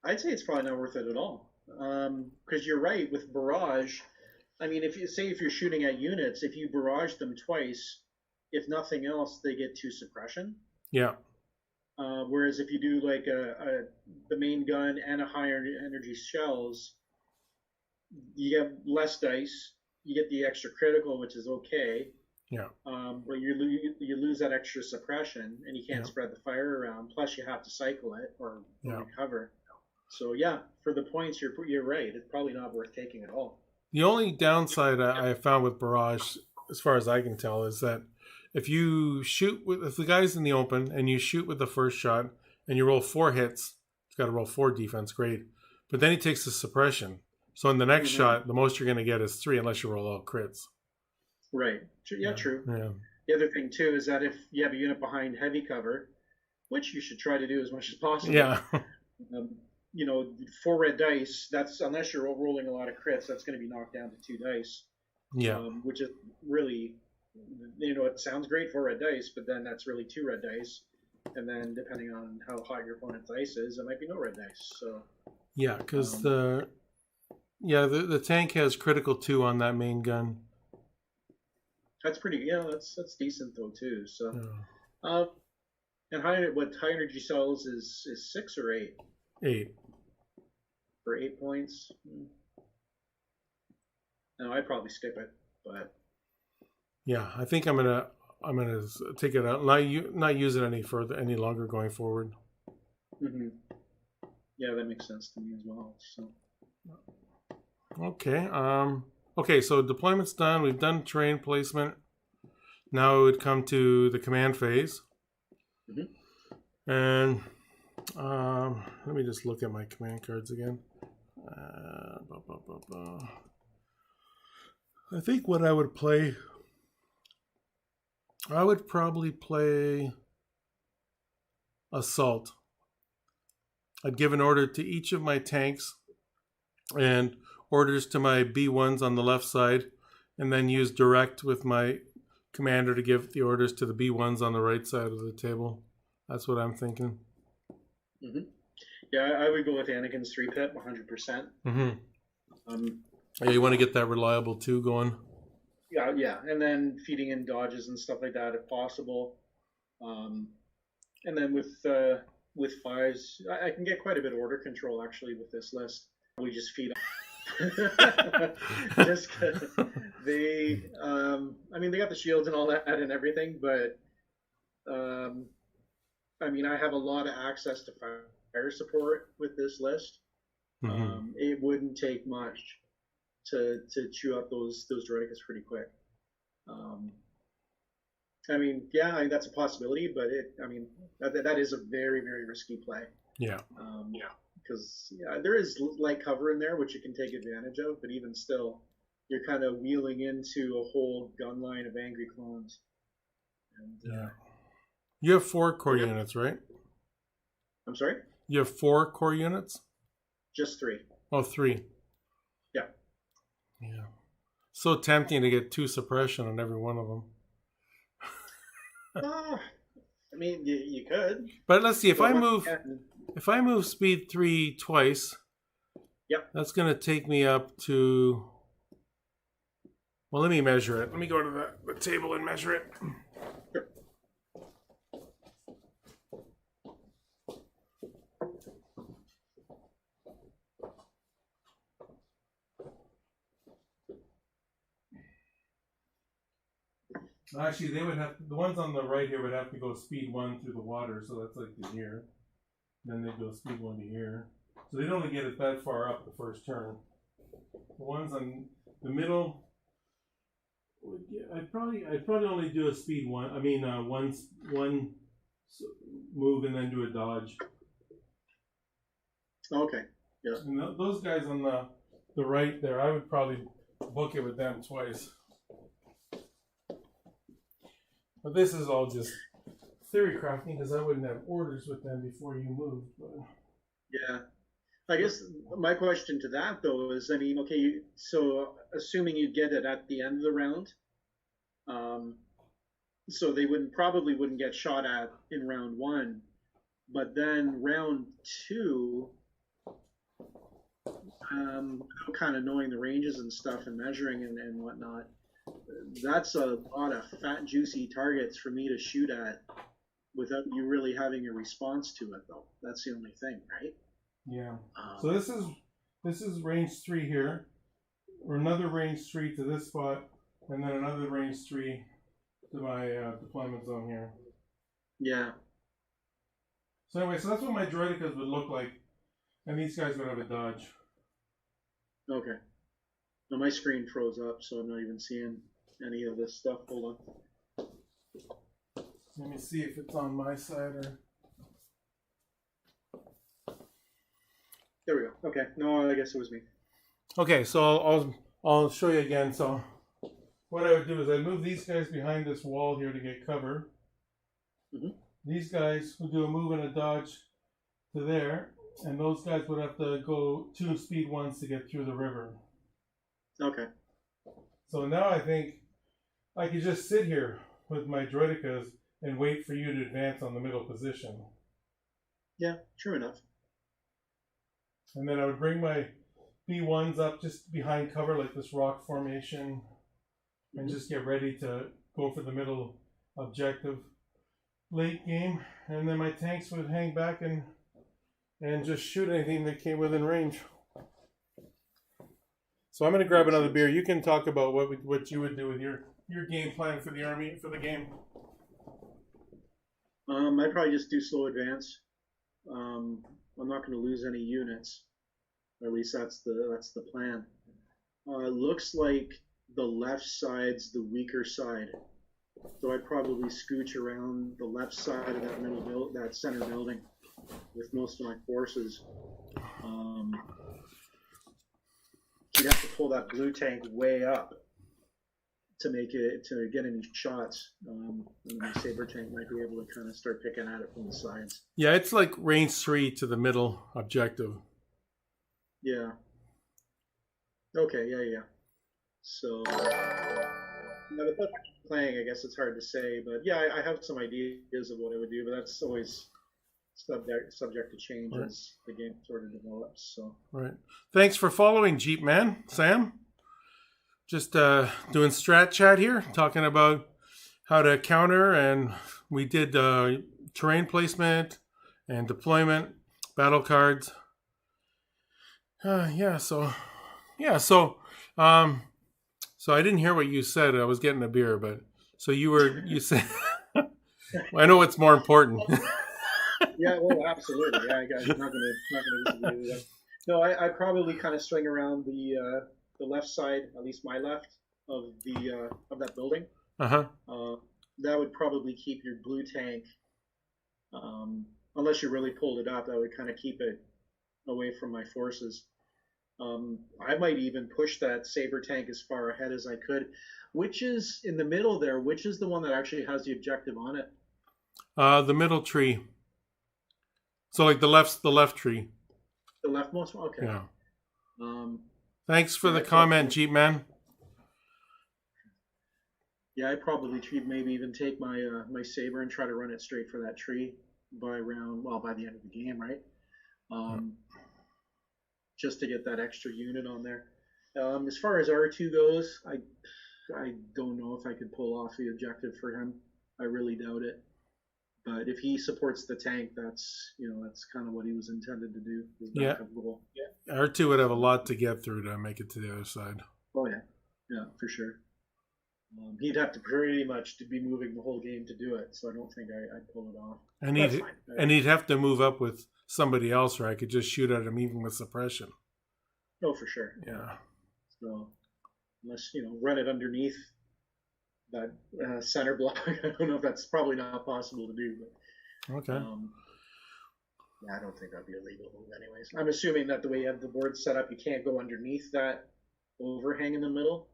I'd say it's probably not worth it at all. Because you're right, with barrage, I mean, if you're shooting at units, if you barrage them twice, if nothing else, they get 2 suppression. Yeah. Whereas if you do like the main gun and a higher energy shells, you get less dice. You get the extra critical, which is okay. Yeah. But you lose that extra suppression, and you can't spread the fire around. Plus, you have to cycle it or recover. So yeah, for the points, you're right. It's probably not worth taking at all. The only downside I found with barrage, as far as I can tell, is that if the guy's in the open and you shoot with the first shot and you roll 4 hits, he's got to roll 4 defense, great. But then he takes the suppression. So in the next shot, the most you're going to get is 3 unless you roll all crits. Right. Yeah, true. Yeah. The other thing too is that if you have a unit behind heavy cover, which you should try to do as much as possible. Yeah. 4 red dice. That's unless you're rolling a lot of crits, that's going to be knocked down to 2 dice. Yeah. Which is really, it sounds great 4 red dice, but then that's really 2 red dice, and then depending on how high your opponent's dice is, it might be no red dice. So. Yeah, because the tank has critical 2 on that main gun. That's pretty. Yeah, that's decent though too. So. And high energy cells is 6 or 8. 8. For 8 points. No, I'd probably skip it, but. Yeah, I think I'm gonna take it out, not use it any longer going forward. Mm-hmm. Yeah, that makes sense to me as well. So. Okay. Okay. So deployment's done. We've done terrain placement. Now it would come to the command phase. Mm-hmm. And let me just look at my command cards again. I think what I would play. I would probably play Assault. I'd give an order to each of my tanks and orders to my B1s on the left side, and then use direct with my commander to give the orders to the B1s on the right side of the table. That's what I'm thinking. Mm-hmm. Yeah, I would go with Anakin's 3-pip 100%. Mm-hmm. Yeah, you want to get that reliable 2 going. Yeah, and then feeding in dodges and stuff like that if possible. And then with 5s, I can get quite a bit of order control actually with this list. We just feed just cause they got the shields and all that and everything, but I have a lot of access to fire support with this list. Mm-hmm. It wouldn't take much to chew up those droidicas pretty quick. That's a possibility, but that is a very, very risky play. Yeah. Because there is light cover in there, which you can take advantage of, but even still, you're kind of wheeling into a whole gun line of angry clones. And, you have 4 core units, right? I'm sorry? You have 4 core units? Just 3. Oh, 3. Yeah. Yeah. So tempting to get 2 suppression on every one of them. You could. But let's see, if I move speed 3 twice, that's going to take me up to... Well, let me measure it. Let me go to the table and measure it. Sure. Actually, the ones on the right here would have to go speed 1 through the water, so that's like to here. Then they go speed 1 to here. So they'd only get it that far up the first turn. The ones on the middle. I'd probably only do a speed one. I mean, one move and then do a dodge. Okay. Yeah. And those guys on the right there, I would probably book it with them twice. But this is all just theory crafting because I wouldn't have orders with them before you moved. But... Yeah. I guess my question to that though is, I mean, okay, so assuming you get it at the end of the round, so they probably wouldn't get shot at in round one, but then round two, kind of knowing the ranges and stuff and measuring and whatnot, that's a lot of fat, juicy targets for me to shoot at without you really having a response to it, though. That's the only thing, right? Yeah. So this is range 3 here, or another range 3 to this spot, and then another range 3 to my deployment zone here. Yeah. So anyway, so that's what my droidicas would look like, and these guys would have a dodge. Okay. Now my screen froze up, so I'm not even seeing any of this stuff. Hold on. Let me see if it's on my side or... There we go. Okay. No, I guess it was me. Okay, so I'll show you again. So what I would do is I'd move these guys behind this wall here to get cover. Mm-hmm. These guys would do a move and a dodge to there, and those guys would have to go 2 speed ones to get through the river. Okay. So now I think I could just sit here with my droidicas and wait for you to advance on the middle position. Yeah, true enough. And then I would bring my B1s up just behind cover like this rock formation and just get ready to go for the middle objective late game. And then my tanks would hang back and just shoot anything that came within range. So I'm going to grab another beer. You can talk about what you would do with your game plan for the army, for the game. I'd probably just do slow advance. I'm not going to lose any units, or at least that's the plan. It looks like the left side's the weaker side, so I'd probably scooch around the left side of that that center building with most of my forces. You'd have to pull that blue tank way up to get any shots. And the saber tank might be able to kind of start picking at it from the sides. Yeah, it's like range 3 to the middle objective. Yeah. Okay. Yeah. So, but that's playing. I guess it's hard to say, but yeah, I have some ideas of what I would do, but that's always subject to change as the game sort of develops. So. Right. Thanks for following, Jeep Man. Sam? Just doing StratChat here, talking about how to counter, and we did terrain placement and deployment, battle cards. So I didn't hear what you said. I was getting a beer, but so you said, I know what's more important. Yeah, well, absolutely. Yeah, I'm not gonna disagree with that. No, I probably kind of swing around the left side, at least my left of that building. Uh-huh. That would probably keep your blue tank, unless you really pulled it up. That would kind of keep it away from my forces. I might even push that saber tank as far ahead as I could. Which is in the middle there? Which is the one that actually has the objective on it? The middle tree. So like the left tree. The leftmost one? Okay. Yeah. Thanks for the comment, Jeep Man. Yeah, I'd probably maybe even take my my saber and try to run it straight for that tree by the end of the game, right? Just to get that extra unit on there. As far as R2 goes, I don't know if I could pull off the objective for him. I really doubt it. But if he supports the tank, that's kind of what he was intended to do. Yeah. R2 would have a lot to get through to make it to the other side. Oh yeah, for sure. He'd have to pretty much to be moving the whole game to do it, so I don't think I'd pull it off. And he'd have to move up with somebody else, or I could just shoot at him even with suppression. Oh, for sure. Yeah. So unless run it underneath that center block, I don't know if that's probably not possible to do, but Okay. yeah, I don't think that'd be a legal move, anyways. I'm assuming that the way you have the board set up, you can't go underneath that overhang in the middle.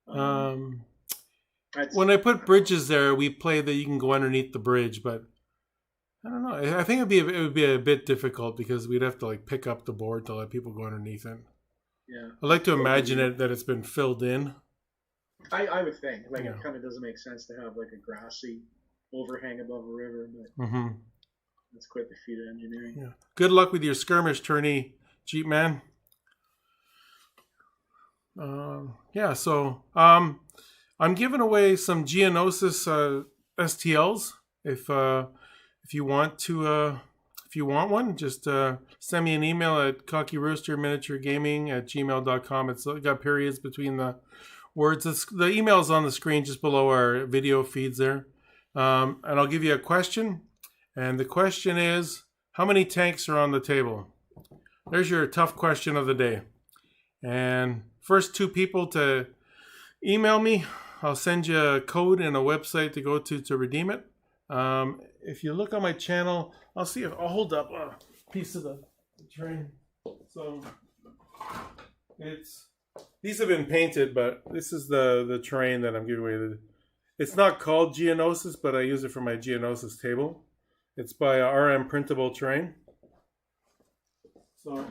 Um, I'd, when I put bridges there, we play that you can go underneath the bridge, but I don't know. I think it would be a bit difficult because we'd have to like pick up the board to let people go underneath it. yeah, I like to imagine probably. it that it's been filled in. I would think like Yeah. it kind of doesn't make sense to have like a grassy overhang above a river, but Mm-hmm. that's quite the feat of engineering. Yeah. Good luck with your skirmish tourney, Jeep Man. Yeah. So I'm giving away some Geonosis STLs. If you want to if you want one, just send me an email at cockyroosterminiaturegaming@gmail.com. It's got periods between the words. The email's on the screen just below our video feeds there. And I'll give you a question. And the question is, how many tanks are on the table? There's your tough question of the day. And first two people to email me, I'll send you a code and a website to go to redeem it. If you look on my channel, I'll see if I'll hold up a piece of the train. So these have been painted, but this is the terrain that I'm giving away. It's not called Geonosis, but I use it for my Geonosis table. It's by RM Printable Terrain. So if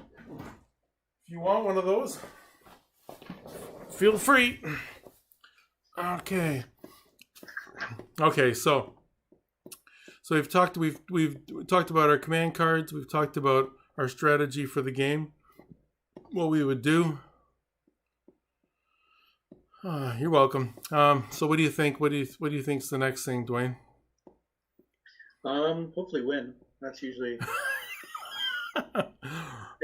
you want one of those, feel free. Okay. So we've talked about our command cards. We've talked about our strategy for the game, what we would do. You're welcome. So what do you think? What do you think's the next thing, Dwayne? Hopefully win. That's usually. I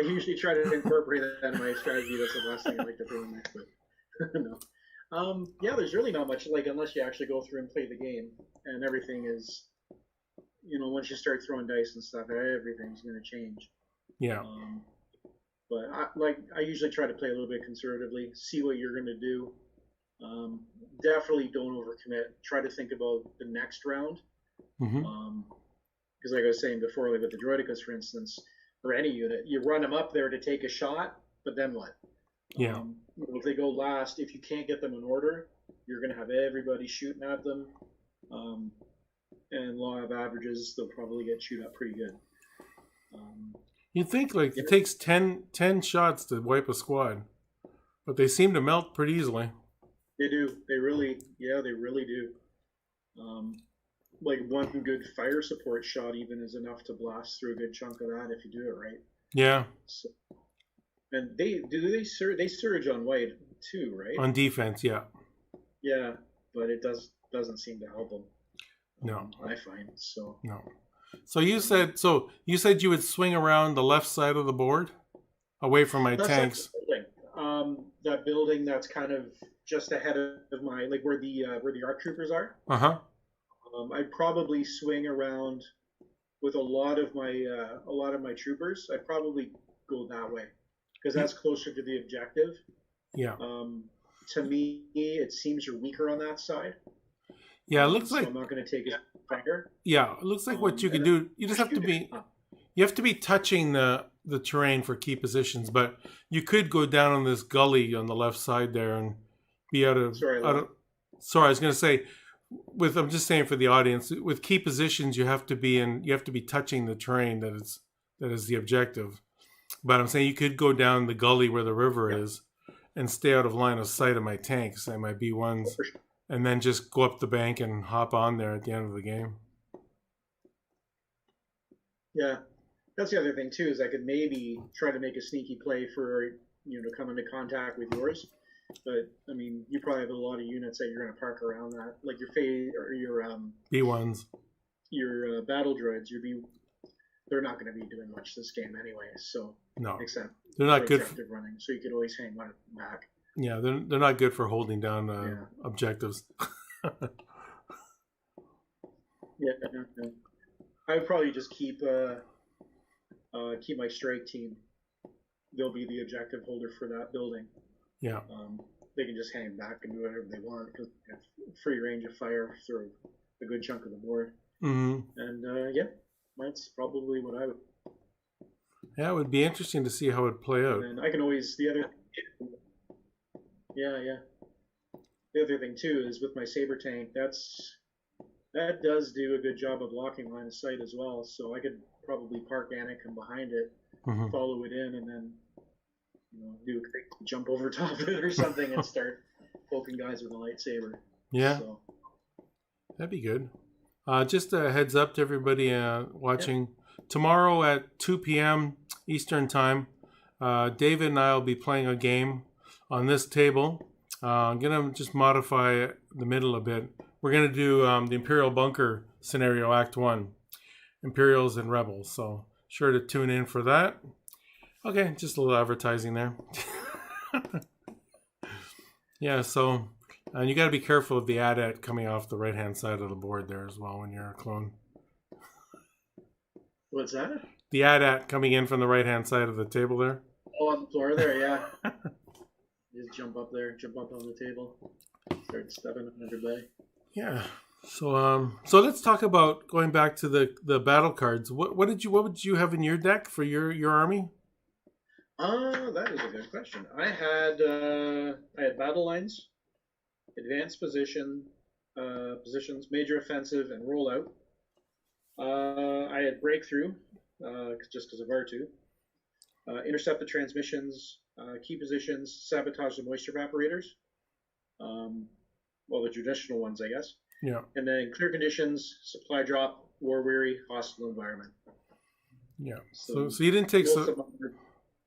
usually try to incorporate that in my strategy. That's the last thing I like to throw in there, but no. Yeah, there's really not much unless you actually go through and play the game, and everything is, once you start throwing dice and stuff, everything's going to change. Yeah. But I usually try to play a little bit conservatively, see what you're going to do. Definitely don't overcommit. Try to think about the next round. Mm-hmm. Because like I was saying before, like with the droidicas, for instance, or any unit, you run them up there to take a shot, but then what? Yeah. If they go last, if you can't get them in order, you're going to have everybody shooting at them. And law of averages, they'll probably get chewed up pretty good. You'd think it takes 10 shots to wipe a squad, but they seem to melt pretty easily. They do. They really do. Like one good fire support shot even is enough to blast through a good chunk of that if you do it right. Yeah. So, and they surge on white too, right? On defense, yeah. Yeah, but it doesn't seem to help them. No. I find so. No. So you said you would swing around the left side of the board, away from my tanks. That building that's kind of just ahead of my where the ARC troopers are. I'd probably swing around with a lot of my troopers. I'd probably go that way because that's closer to the objective. Yeah. To me, it seems you're weaker on that side. Yeah, it looks like I'm not going to take a fighter. Yeah, it looks like what you can do. You just have to be. You have to be touching the terrain for key positions, but you could go down on this gully on the left side there and be out of. Sorry, I was going to say. I'm just saying for the audience, with key positions, you have to be touching the terrain that is the objective. But I'm saying you could go down the gully where the river is, and stay out of line of sight of my tanks and my B1s, and then just go up the bank and hop on there at the end of the game. Yeah, that's the other thing too. Is I could maybe try to make a sneaky play for to come into contact with yours. But I mean, you probably have a lot of units that you're going to park around that, like your B1s, your battle droids. They're not going to be doing much this game anyway. So no, except they're not good for running. So you could always hang one back. Yeah, they're not good for holding down objectives. Yeah, I would probably just keep my strike team they'll be the objective holder for that building. Yeah. They can just hang back and do whatever they want because they have free range of fire through a good chunk of the board. Mm-hmm. And yeah, that's probably what I would. Yeah, it would be interesting to see how it play out. And I can always yeah. The other thing too is with my saber tank, that does do a good job of blocking line of sight as well. So I could probably park Anakin behind it, follow it in, and then do a quick jump over top of it or something and start poking guys with a lightsaber. Yeah, so that'd be good. Just a heads up to everybody watching. Yeah. Tomorrow at 2 p.m. Eastern Time, David and I will be playing a game on this table. I'm going to just modify the middle a bit. We're going to do the Imperial Bunker scenario, Act 1. Imperials and Rebels. So sure to tune in for that. Okay, just a little advertising there. Yeah, so and you got to be careful of the AT-AT coming off the right-hand side of the board there as well when you're a clone. What's that? The AT-AT coming in from the right-hand side of the table there. Oh, on the floor there, yeah. Just jump up there, jump up on the table, start stepping on everybody. Yeah. So let's talk about going back to the battle cards. What would you have in your deck for your army? That is a good question. I had battle lines, advanced positions, major offensive, and rollout. I had breakthrough, just because of R2. Intercept the transmissions, key positions, sabotage the moisture evaporators. Well, the traditional ones, I guess. Yeah. And then clear conditions, supply drop, war weary, hostile environment. Yeah. So you didn't take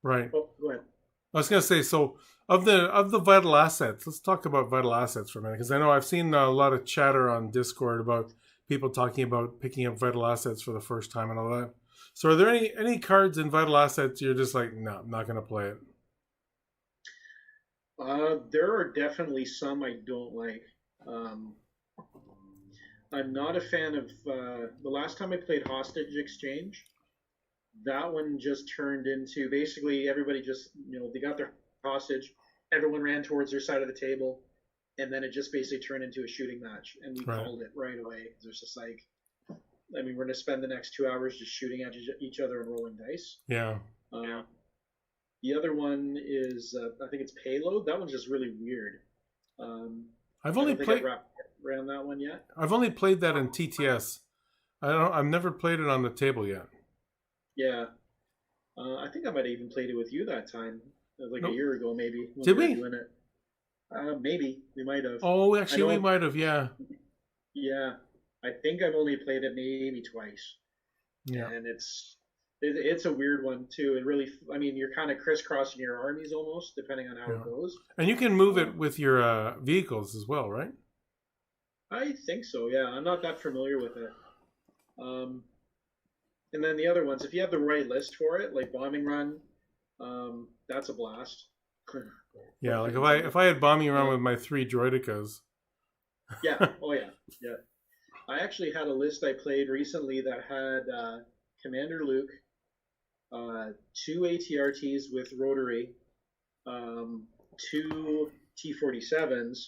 right. Oh, go ahead. I was gonna say, so of the vital assets, let's talk about vital assets for a minute, because I know I've seen a lot of chatter on Discord about people talking about picking up vital assets for the first time and all that. So are there any cards in vital assets you're just like, no, I'm not gonna play it? There are definitely some I don't like. I'm not a fan of the last time I played Hostage Exchange. That one just turned into basically everybody just they got their hostage, everyone ran towards their side of the table, and then it just basically turned into a shooting match, and we called it right away. There's just like, I mean, we're gonna spend the next 2 hours just shooting at each other and rolling dice. Yeah. The other one is I think it's Payload. That one's just really weird. I've only played around that one yet. I've only played that in TTS. I've never played it on the table yet. Yeah, I think I might have even played it with you that time, like a year ago, maybe. Did we? Maybe we might have. Oh, actually, we might have. Yeah. Yeah, I think I've only played it maybe twice. Yeah, and it's a weird one too. It really, I mean, you're kind of crisscrossing your armies almost, depending on how it goes. And you can move it with your vehicles as well, right? I think so. Yeah, I'm not that familiar with it. And then the other ones, if you have the right list for it, like Bombing Run, that's a blast. Yeah, like if I had Bombing Run with my 3 droidicas. Yeah. Oh yeah. Yeah. I actually had a list I played recently that had Commander Luke, 2 ATRTs with rotary, 2 T-47s,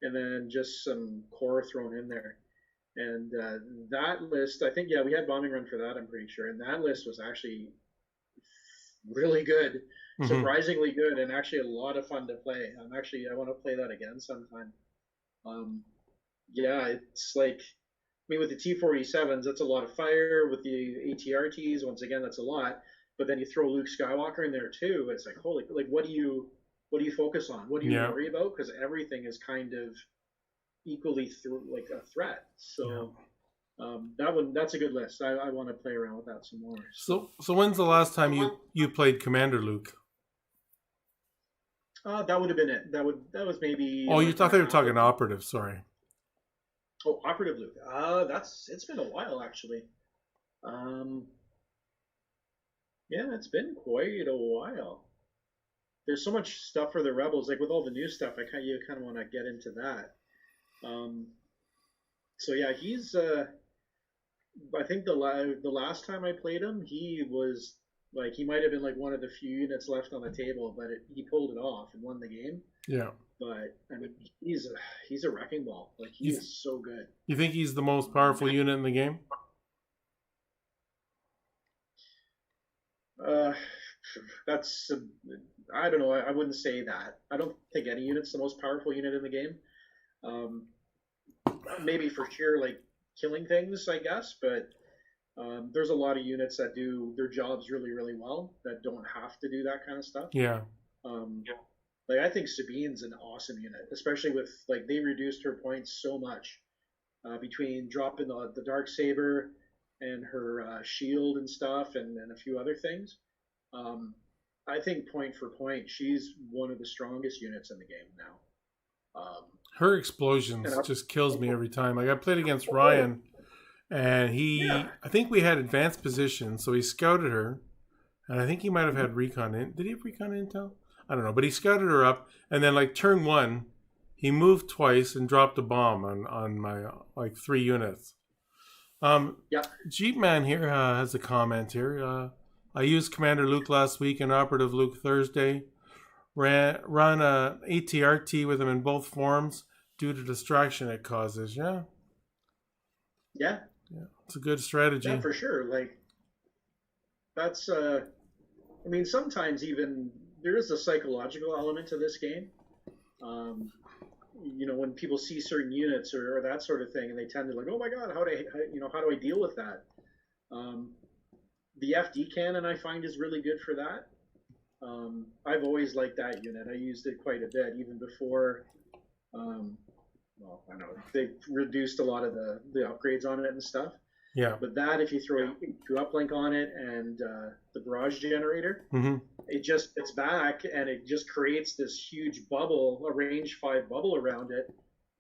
and then just some core thrown in there. And that list, I think, we had Bombing Run for that, I'm pretty sure. And that list was actually really good, surprisingly good, and actually a lot of fun to play. I want to play that again sometime. It's like, I mean, with the T-47s, that's a lot of fire. With the ATRTs, once again, that's a lot. But then you throw Luke Skywalker in there too. It's like, holy, like, what do you focus on? What do you worry about? Because everything is kind of equally like a threat. So that's a good list. I want to play around with that some more. So when's the last time you played Commander Luke? That would have been it. That was maybe. Oh, you thought they were talking operative. Sorry. Oh, operative Luke. It's been a while actually. Yeah, it's been quite a while. There's so much stuff for the Rebels, like with all the new stuff. You kind of want to get into that. So yeah, he's. I think the last time I played him, he was Like he might have been like one of the few units left on the table, but he pulled it off and won the game. Yeah. But I mean, he's a wrecking ball. Like he is so good. You think he's the most powerful unit in the game? That's I don't know. I wouldn't say that. I don't think any unit's the most powerful unit in the game. Um, maybe for sure, like killing things, I guess. But there's a lot of units that do their jobs really, really well that don't have to do that kind of stuff. Yeah. Like I think Sabine's an awesome unit, especially with like they reduced her points so much between dropping the dark saber and her shield and stuff, and a few other things. I think point for point, she's one of the strongest units in the game now. Her explosions just kills me every time. Like I played against Ryan, and I think we had advanced position, so he scouted her, and I think he might have had recon in. Did he have recon intel? I don't know, but he scouted her up, and then like turn one, he moved twice and dropped a bomb on my like 3 units. Jeep Man here has a comment here. I used Commander Luke last week and Operative Luke Thursday. Run a ATRT with him in both forms due to distraction it causes. Yeah. It's a good strategy. Yeah, for sure. Like that's I mean, sometimes even there is a psychological element to this game. You know, when people see certain units or that sort of thing, and they tend to like, oh my god, how do I deal with that? The FD cannon I find is really good for that. I've always liked that unit. I used it quite a bit, even before. Well, I know they reduced a lot of the upgrades on it and stuff. Yeah. But that, if you throw a uplink on it and the barrage generator, it's back and it just creates this huge bubble, a range 5 bubble around it,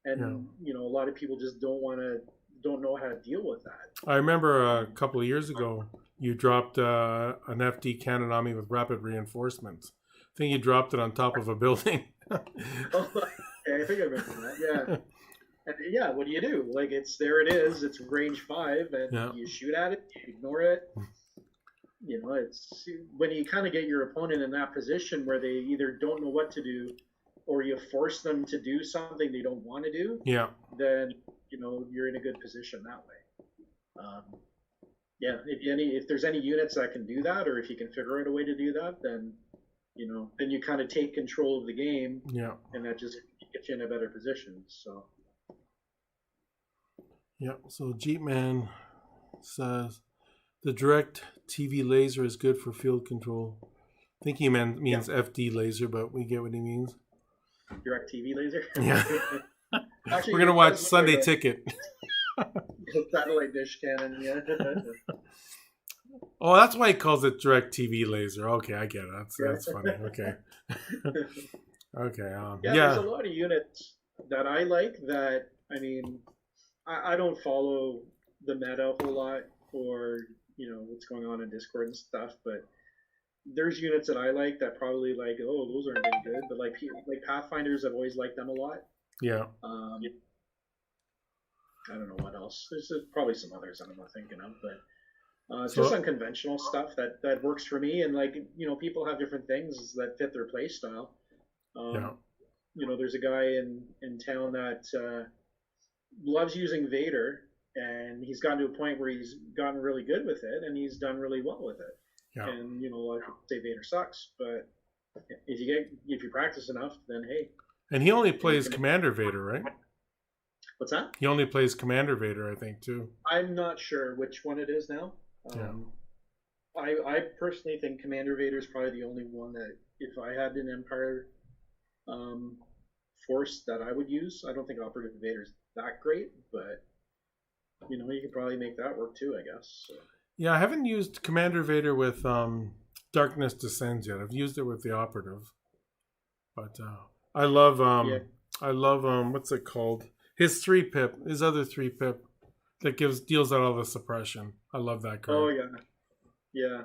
and you know a lot of people just don't know how to deal with that. I remember a couple of years ago, you dropped an FD cannon on me with rapid reinforcements. I think you dropped it on top of a building. I think I remember that. Yeah. And yeah, what do you do? Like there it is. It's range 5, and you shoot at it, you ignore it. You know, it's when you kind of get your opponent in that position where they either don't know what to do, or you force them to do something they don't want to do. Yeah. Then you know you're in a good position that way. Yeah, if there's any units that can do that, or if you can figure out a way to do that, then then you kind of take control of the game. Yeah. And that just gets you in a better position. So. Yeah. So Jeep Man says the direct TV laser is good for field control. I think he means FD laser, but we get what he means. Direct TV laser. Yeah. Actually, we're gonna watch Sunday Ticket. Satellite dish cannon, yeah. Oh, that's why he calls it direct TV laser. Okay, I get it. That's funny. Okay. Okay. There's a lot of units that I like that, I mean, I don't follow the meta a whole lot or, what's going on in Discord and stuff, but there's units that I like that probably like, oh, those aren't very good, but like Pathfinders, I've always liked them a lot. Yeah. I don't know what else. There's probably some others I'm not thinking of, but it's just unconventional stuff that works for me. And people have different things that fit their play style. There's a guy in town that loves using Vader, and he's gotten to a point where he's gotten really good with it, and he's done really well with it. Yeah. And a lot of people say Vader sucks, but if you practice enough, then hey. And he only plays Commander Vader, right? What's that? He only plays Commander Vader, I think, too. I'm not sure which one it is now. I personally think Commander Vader is probably the only one that, if I had an Empire force, that I would use. I don't think Operative Vader's that great, but you could probably make that work too, I guess. So. Yeah, I haven't used Commander Vader with Darkness Descends yet. I've used it with the Operative, but I love what's it called? His 3-pip, his other 3-pip that deals out all the suppression. I love that card. Oh yeah.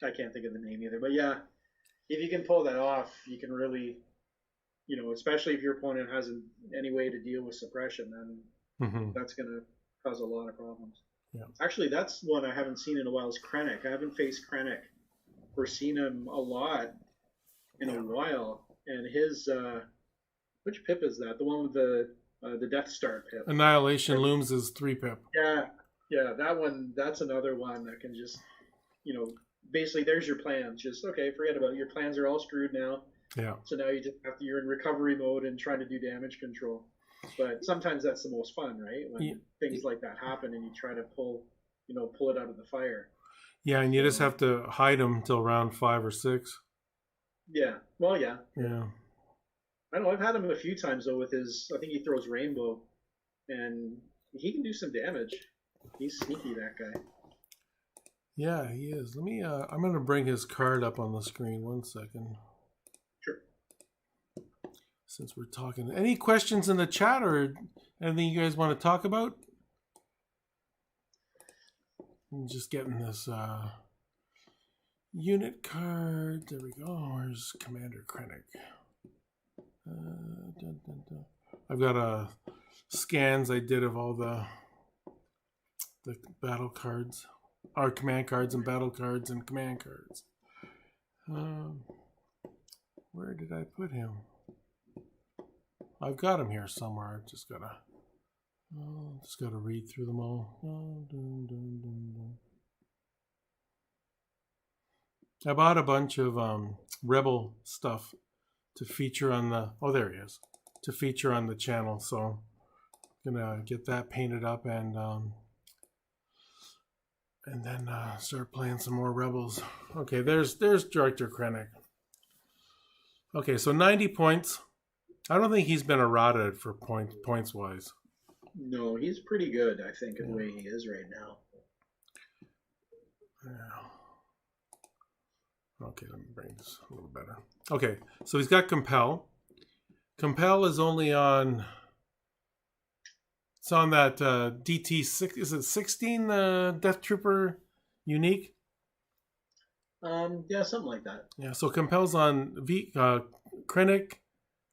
I can't think of the name either, but yeah, if you can pull that off, you can really, especially if your opponent hasn't any way to deal with suppression, then that's going to cause a lot of problems. Yeah. Actually, that's one I haven't seen in a while. Is Krennic? I haven't faced Krennic or seen him a lot in a Yeah. while. And his which pip is that? The one with the Death Star pip. Annihilation Or, Looms is 3 pip. yeah, yeah, that one. That's another one that can just, you know, basically there's your plans. Just okay, forget about it. Your plans are all screwed now. Yeah. So now you just have to, you're in recovery mode and trying to do damage control. But sometimes that's the most fun, right? When Yeah. things like that happen and you try to pull it out of the fire. Yeah, and you just So have to hide them until round 5 or 6. yeah, well, yeah. Yeah. I don't know. I've had him a few times though with his. I think he throws rainbow, and he can do some damage. He's sneaky, that guy. Yeah, he is. Let me. I'm gonna bring his card up on the screen. 1 second. Sure. Since we're talking, any questions in the chat or anything you guys want to talk about? I'm just getting this unit card. There we go. Where's Commander Krennic? Dun, dun, dun. I've got scans I did of all the battle cards, or command cards and battle cards and command cards. Where did I put him? I've got him here somewhere. I've just gotta read through them all. I bought a bunch of Rebel stuff to feature on the. Oh, there he is. To feature on the channel. So I'm gonna get that painted up and then start playing some more Rebels. Okay, there's Director Krennic. Okay, so 90 points. I don't think he's been errata for points wise. No, he's pretty good, I think, in the way he is right now. Yeah. Okay, let me bring this a little better. Okay, so he's got Compel. Compel is only on. It's on that DT6. Is it 16 Death Trooper unique? Yeah, something like that. Yeah, so Compel's on Krennic,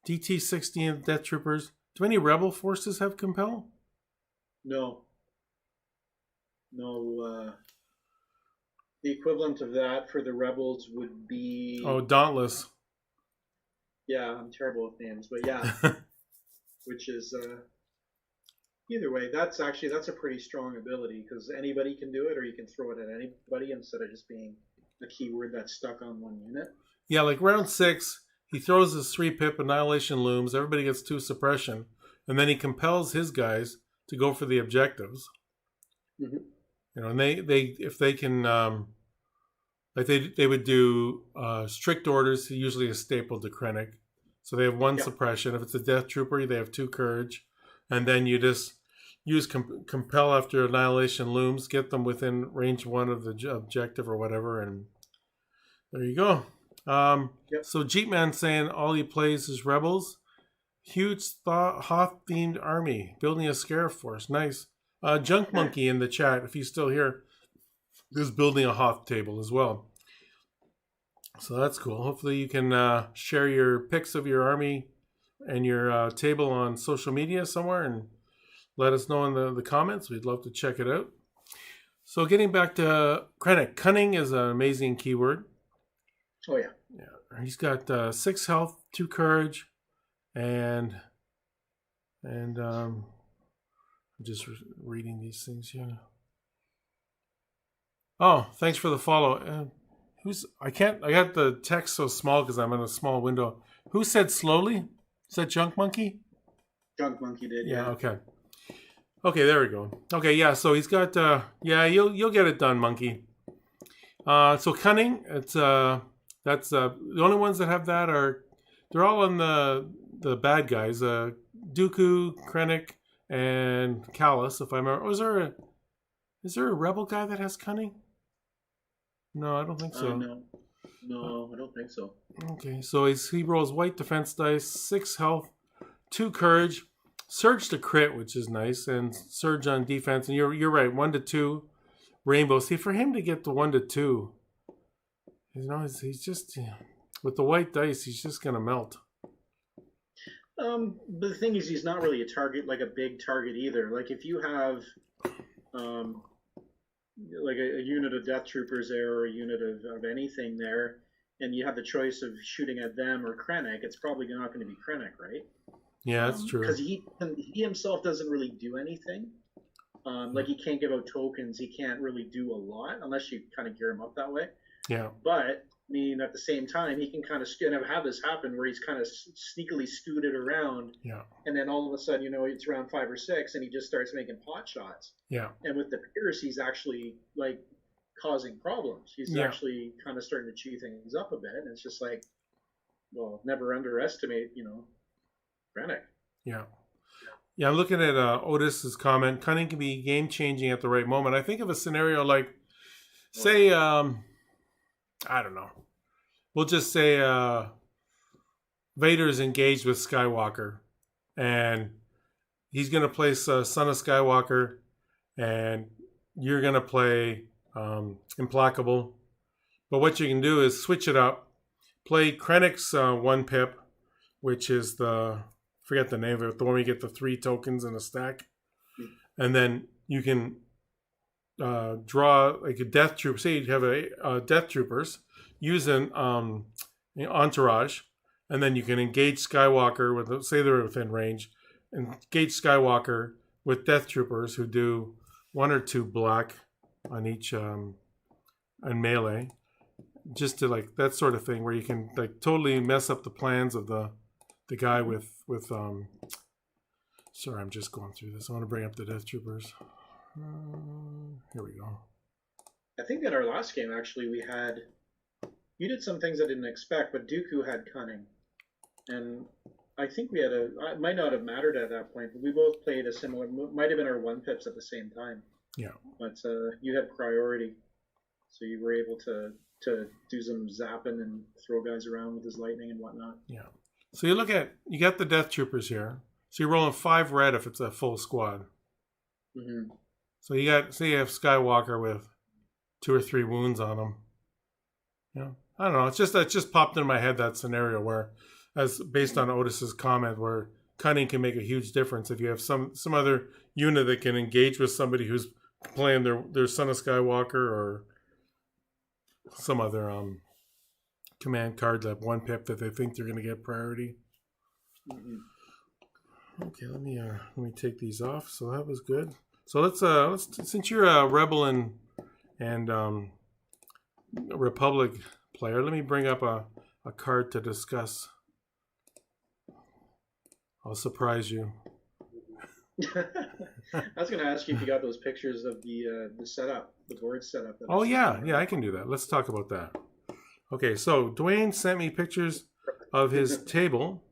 DT16 Death Troopers. Do any Rebel forces have Compel? No. The equivalent of that for the Rebels would be. Oh, Dauntless. Yeah, I'm terrible with names, but yeah, which is either way. That's a pretty strong ability because anybody can do it, or you can throw it at anybody instead of just being a keyword that's stuck on one unit. Yeah, like round 6, he throws his 3 pip Annihilation Looms. Everybody gets 2 suppression, and then he compels his guys to go for the objectives. Mm-hmm. You know, and they if they can, like they would do strict orders. Usually a staple to Krennic, so they have 1 suppression. If it's a Death Trooper, they have 2 courage, and then you just use compel after Annihilation Looms, get them within range 1 of the objective or whatever, and there you go. So Jeepman saying all he plays is Rebels. Huge Hoth-themed army, building a Scarif force. Nice. Junk Monkey in the chat, if he's still here, is building a Hoth table as well. So that's cool. Hopefully you can share your pics of your army and your table on social media somewhere and let us know in the comments. We'd love to check it out. So getting back to Krennic, cunning is an amazing keyword. Oh yeah. Yeah. He's got 6 health, 2 courage, and I'm just reading these things here. Oh, thanks for the follow. I got the text so small because I'm in a small window. Who said slowly? Is that Junk Monkey? Junk Monkey did. Yeah. Okay, there we go. Okay, yeah. So he's got. You'll get it done, Monkey. So cunning. It's that's the only ones that have that they're all on the bad guys. Dooku, Krennic, and Callus. If I remember, is there a Rebel guy that has cunning? No, I don't think so. No, I don't think so. Okay, so he rolls white defense dice, 6 health, 2 courage, surge to crit, which is nice, and surge on defense. And you're right, 1 to 2 rainbow. See, for him to get the 1 to 2, he's just with the white dice, he's just gonna melt. But the thing is, he's not really a target, like a big target either. Like if you have, like a unit of death troopers there or a unit of anything there, and you have the choice of shooting at them or Krennic, it's probably not going to be Krennic, right? Yeah, that's true. Because he himself doesn't really do anything. Like he can't give out tokens. He can't really do a lot unless you kind of gear him up that way. Yeah. But I mean, at the same time, he can kind of have this happen where he's kind of sneakily scooted around. Yeah. And then all of a sudden, it's around 5 or 6, and he just starts making pot shots. Yeah. And with the Pierce, he's actually like causing problems. He's actually kind of starting to chew things up a bit. And it's just like, well, never underestimate, Krennic. Yeah. Yeah, I'm looking at Otis's comment. Cunning can be game-changing at the right moment. I think of a scenario like, say, I don't know. We'll just say Vader's engaged with Skywalker, and he's going to play Son of Skywalker, and you're going to play Implacable. But what you can do is switch it up. Play Krennic's 1-pip, which is forget the name of it, the one where you get the 3 tokens in a stack. And then you can draw like a death troop. Say you have a death troopers, use an entourage, and then you can engage Skywalker with, say they're within range, engage Skywalker with death troopers who do 1 or 2 black on each on melee, just to like that sort of thing where you can like totally mess up the plans of the guy with sorry, I'm just going through this. I want to bring up the death troopers. Here we go. I think in our last game, actually, you did some things I didn't expect, but Dooku had Cunning. And I think it might not have mattered at that point, but we both played a similar, might have been our 1-pips at the same time. Yeah. But you had priority, so you were able to do some zapping and throw guys around with his lightning and whatnot. Yeah. So you got the death troopers here. So you're rolling 5 red if it's a full squad. Mm-hmm. So you have Skywalker with 2 or 3 wounds on him. I don't know. It just popped in my head, that scenario where, as based on Otis's comment, where Cunning can make a huge difference if you have some other unit that can engage with somebody who's playing their Son of Skywalker or some other command card, that 1-pip that they think they're going to get priority. Mm-hmm. Okay, let me take these off. So that was good. So let's since you're a Rebel and Republic player, let me bring up a card to discuss. I'll surprise you. I was going to ask you if you got those pictures of the setup, the board setup. Oh yeah, I can do that. Let's talk about that. Okay, so Dwayne sent me pictures of his table,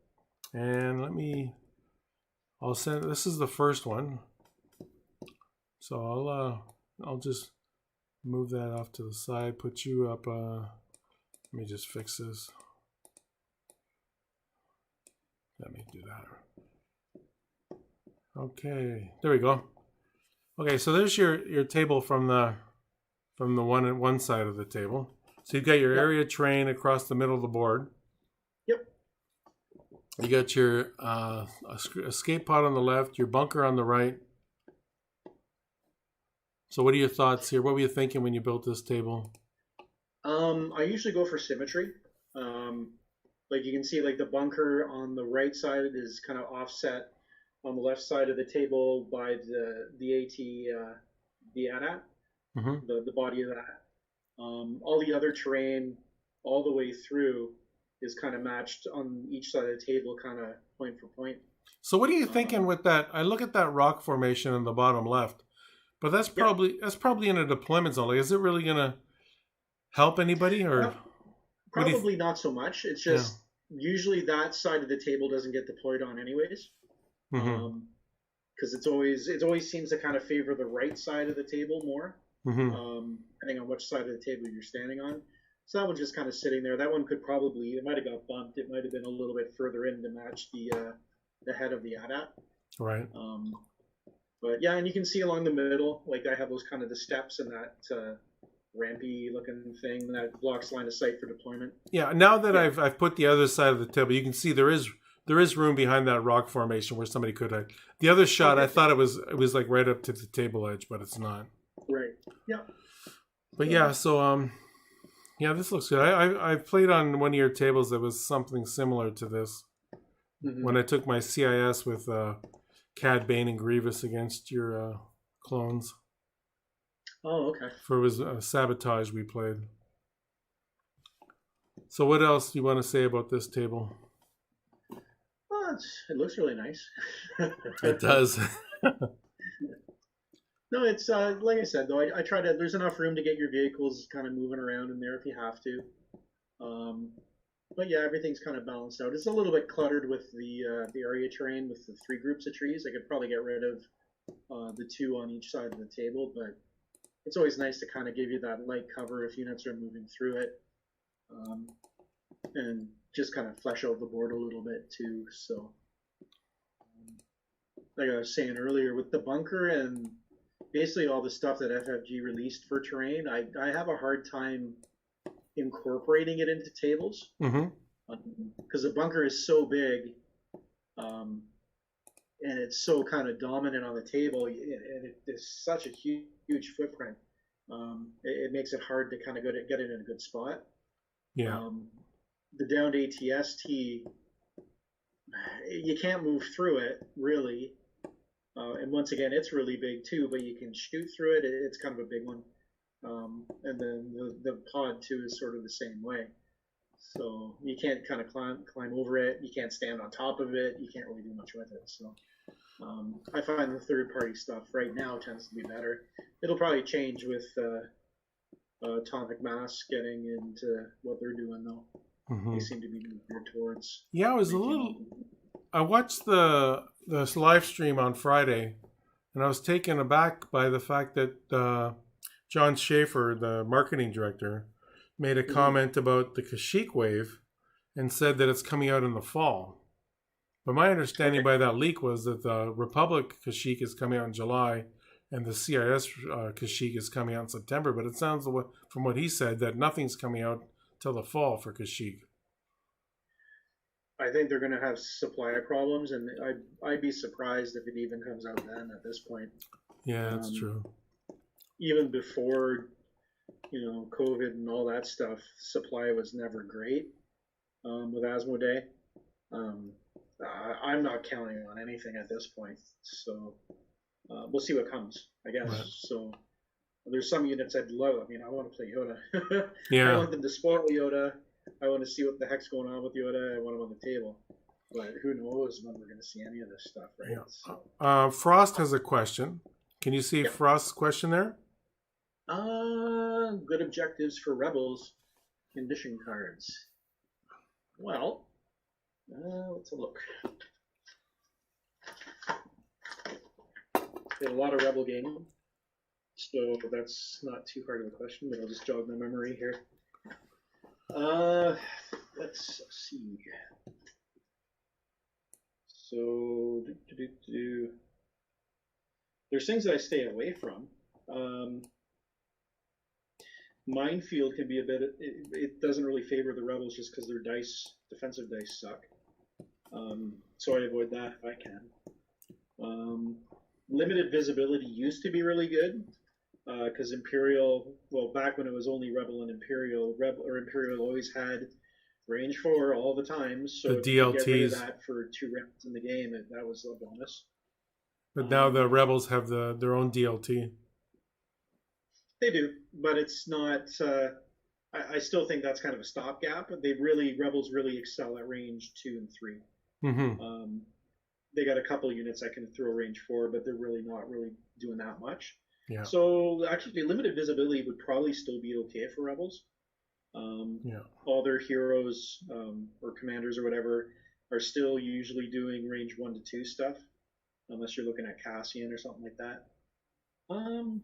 and I'll send. This is the first one, so I'll just move that off to the side. Put you up. Let me just fix this. Let me do that. Okay, there we go. Okay, so there's your table from the one side of the table. So you've got your area terrain across the middle of the board. Yep. You got your escape pod on the left, your bunker on the right. So what are your thoughts here? What were you thinking when you built this table? I usually go for symmetry. Like you can see, like the bunker on the right side is kind of offset on the left side of the table by the AT, the AT-AT, the body of that. All the other terrain all the way through is kind of matched on each side of the table, kind of point for point. So what are you thinking with that? I look at that rock formation in the bottom left, but that's probably in a deployment zone. Like, is it really going to help anybody, or probably not so much? It's just usually that side of the table doesn't get deployed on anyways, because it always seems to kind of favor the right side of the table more. Depending on which side of the table you're standing on. So that one's just kind of sitting there. That one it might have got bumped. It might have been a little bit further in to match the head of the AT-AT. Right. But yeah, and you can see along the middle, like I have those kind of the steps and that rampy looking thing that blocks line of sight for deployment. Yeah. Now that I've put the other side of the table, you can see there is room behind that rock formation where somebody could have. The other shot, I thought it was like right up to the table edge, but it's not. Right. Yeah. But yeah, so yeah, this looks good. I played on one of your tables that was something similar to this Hmm. when I took my CIS with Cad Bane and Grievous against your clones. Oh, okay. For it was Sabotage we played. So what else do you want to say about this table? Well, it looks really nice. It does. No, it's like I said though. I try to. There's enough room to get your vehicles kind of moving around in there if you have to. Um, but yeah, everything's kind of balanced out. It's a little bit cluttered with the area terrain with the three groups of trees. I could probably get rid of the two on each side of the table, but it's always nice to kind of give you that light cover if units are moving through it, um, and just kind of flesh out the board a little bit too. So, like I was saying earlier, with the bunker and basically all the stuff that FFG released for terrain, I have a hard time incorporating it into tables Mm-hmm. because the bunker is so big, um, and it's so kind of dominant on the table, and it's such a huge footprint. It makes it hard to kind of get it in a good spot. Yeah. The downed ATST, you can't move through it really. And once again, it's really big too, but you can shoot through it. It's kind of a big one. And then the pod too is sort of the same way. So you can't kind of climb over it. You can't stand on top of it. You can't really do much with it. So I find the third party stuff right now tends to be better. It'll probably change with Atomic Mass getting into what they're doing though. Mm-hmm. They seem to be moving towards. Yeah, it was a little. I watched the live stream on Friday, and I was taken aback by the fact that John Schaefer, the marketing director, made a comment about the Kashyyyk wave and said that it's coming out in the fall. But my understanding by that leak was that the Republic Kashyyyk is coming out in July and the CIS Kashyyyk is coming out in September. But it sounds from what he said that nothing's coming out till the fall for Kashyyyk. I think they're going to have supply problems, and I'd be surprised if it even comes out then at this point. Yeah, that's true. Even before, COVID and all that stuff, supply was never great with Asmodee. I'm not counting on anything at this point, so we'll see what comes, I guess. Right. So there's some units I'd love. I mean, I want to play Yoda. Yeah. I want them to spoil Yoda. I want to see what the heck's going on with Yoda. I want him on the table. But who knows when we're going to see any of this stuff, right? Yeah. So. Frost has a question. Can you see Frost's question there? Good objectives for Rebels condition cards. Well, let's look. Did a lot of Rebel gaming, so that's not too hard of a question, but I'll just jog my memory here. Let's see. So, there's things that I stay away from. Minefield can be a bit. It doesn't really favor the Rebels just because their defensive dice suck. So I avoid that if I can. Limited visibility used to be really good. Because Imperial, back when it was only Rebel and Imperial, Imperial always had range 4 all the time. So the if you DLTs. get rid of that for 2 rounds in the game, that was a bonus. But now the Rebels have their own DLT. They do, but it's not. I still think that's kind of a stopgap. Rebels really excel at range 2 and 3. Mm-hmm. They got a couple units that can throw range 4, but they're really not doing that much. Yeah. So actually, limited visibility would probably still be okay for Rebels. All their heroes or commanders or whatever are still usually doing range 1 to 2 stuff, unless you're looking at Cassian or something like that. I'm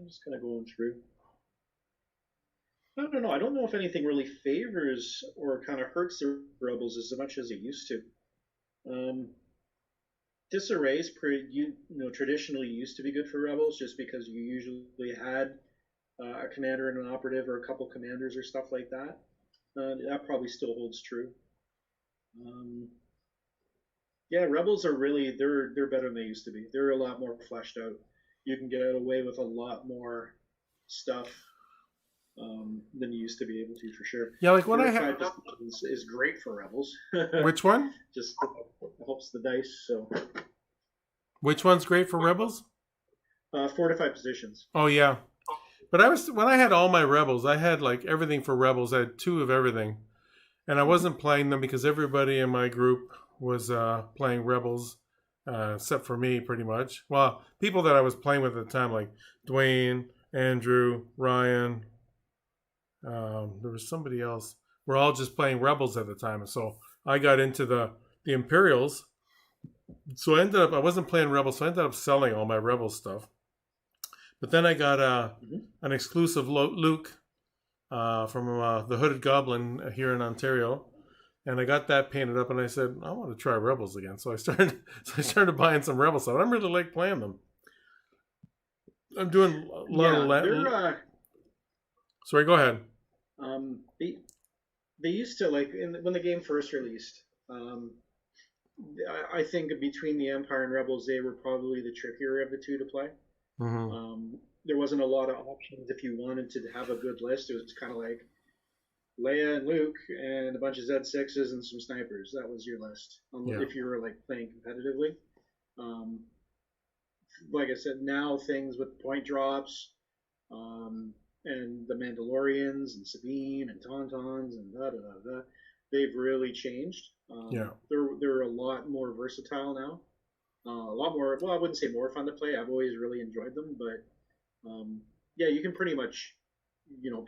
just kind of going through. I don't know. I don't know if anything really favors or kind of hurts the Rebels as much as it used to. Disarray is traditionally used to be good for Rebels just because you usually had a commander and an operative or a couple commanders or stuff like that. That probably still holds true. Rebels are really they're better than they used to be. They're a lot more fleshed out. you can get away with a lot more stuff than you used to be able to, for sure. Yeah, like what I 4 to 5 have. positions is great for rebels. Which one? Just helps the dice. So Which one's great for rebels? 4 to 5 positions. Oh yeah, but when I had all my rebels, I had like everything for rebels. I had 2 of everything, and I wasn't playing them because everybody in my group was playing rebels, except for me, pretty much. Well, people that I was playing with at the time, like Dwayne, Andrew, Ryan. There was somebody else. We're all just playing rebels at the time, and so I got into the Imperials. So I wasn't playing rebels, so I ended up selling all my rebel stuff. But then I got an exclusive Luke from the Hooded Goblin here in Ontario, and I got that painted up. And I said, I want to try Rebels again. So I started buying some Rebel stuff. I really like playing them. I'm doing a lot of Sorry, go ahead. They used to, like, when the game first released. I think between the Empire and Rebels, they were probably the trickier of the 2 to play. Mm-hmm. There wasn't a lot of options if you wanted to have a good list. It was kind of like Leia and Luke and a bunch of Z6s and some snipers. That was your list. If you were like playing competitively. Like I said, now things with point drops, and the Mandalorians and Sabine and Tauntauns and they've really changed. They're a lot more versatile now. A lot more. Well, I wouldn't say more fun to play. I've always really enjoyed them, but yeah, you can pretty much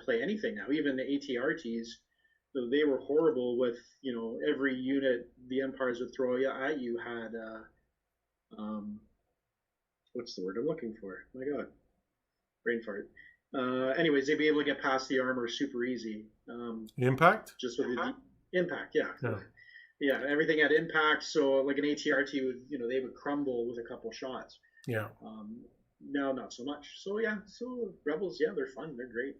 play anything now. Even the ATRTs, though they were horrible with every unit the Empires would throw at you had what's the word I'm looking for? My God, brain fart. Anyways, they'd be able to get past the armor super easy. Impact? Just with the impact, yeah. Everything had impact, so like an ATRT would, they would crumble with a couple shots. Yeah. Now not so much. So yeah, Rebels, yeah, they're fun, they're great.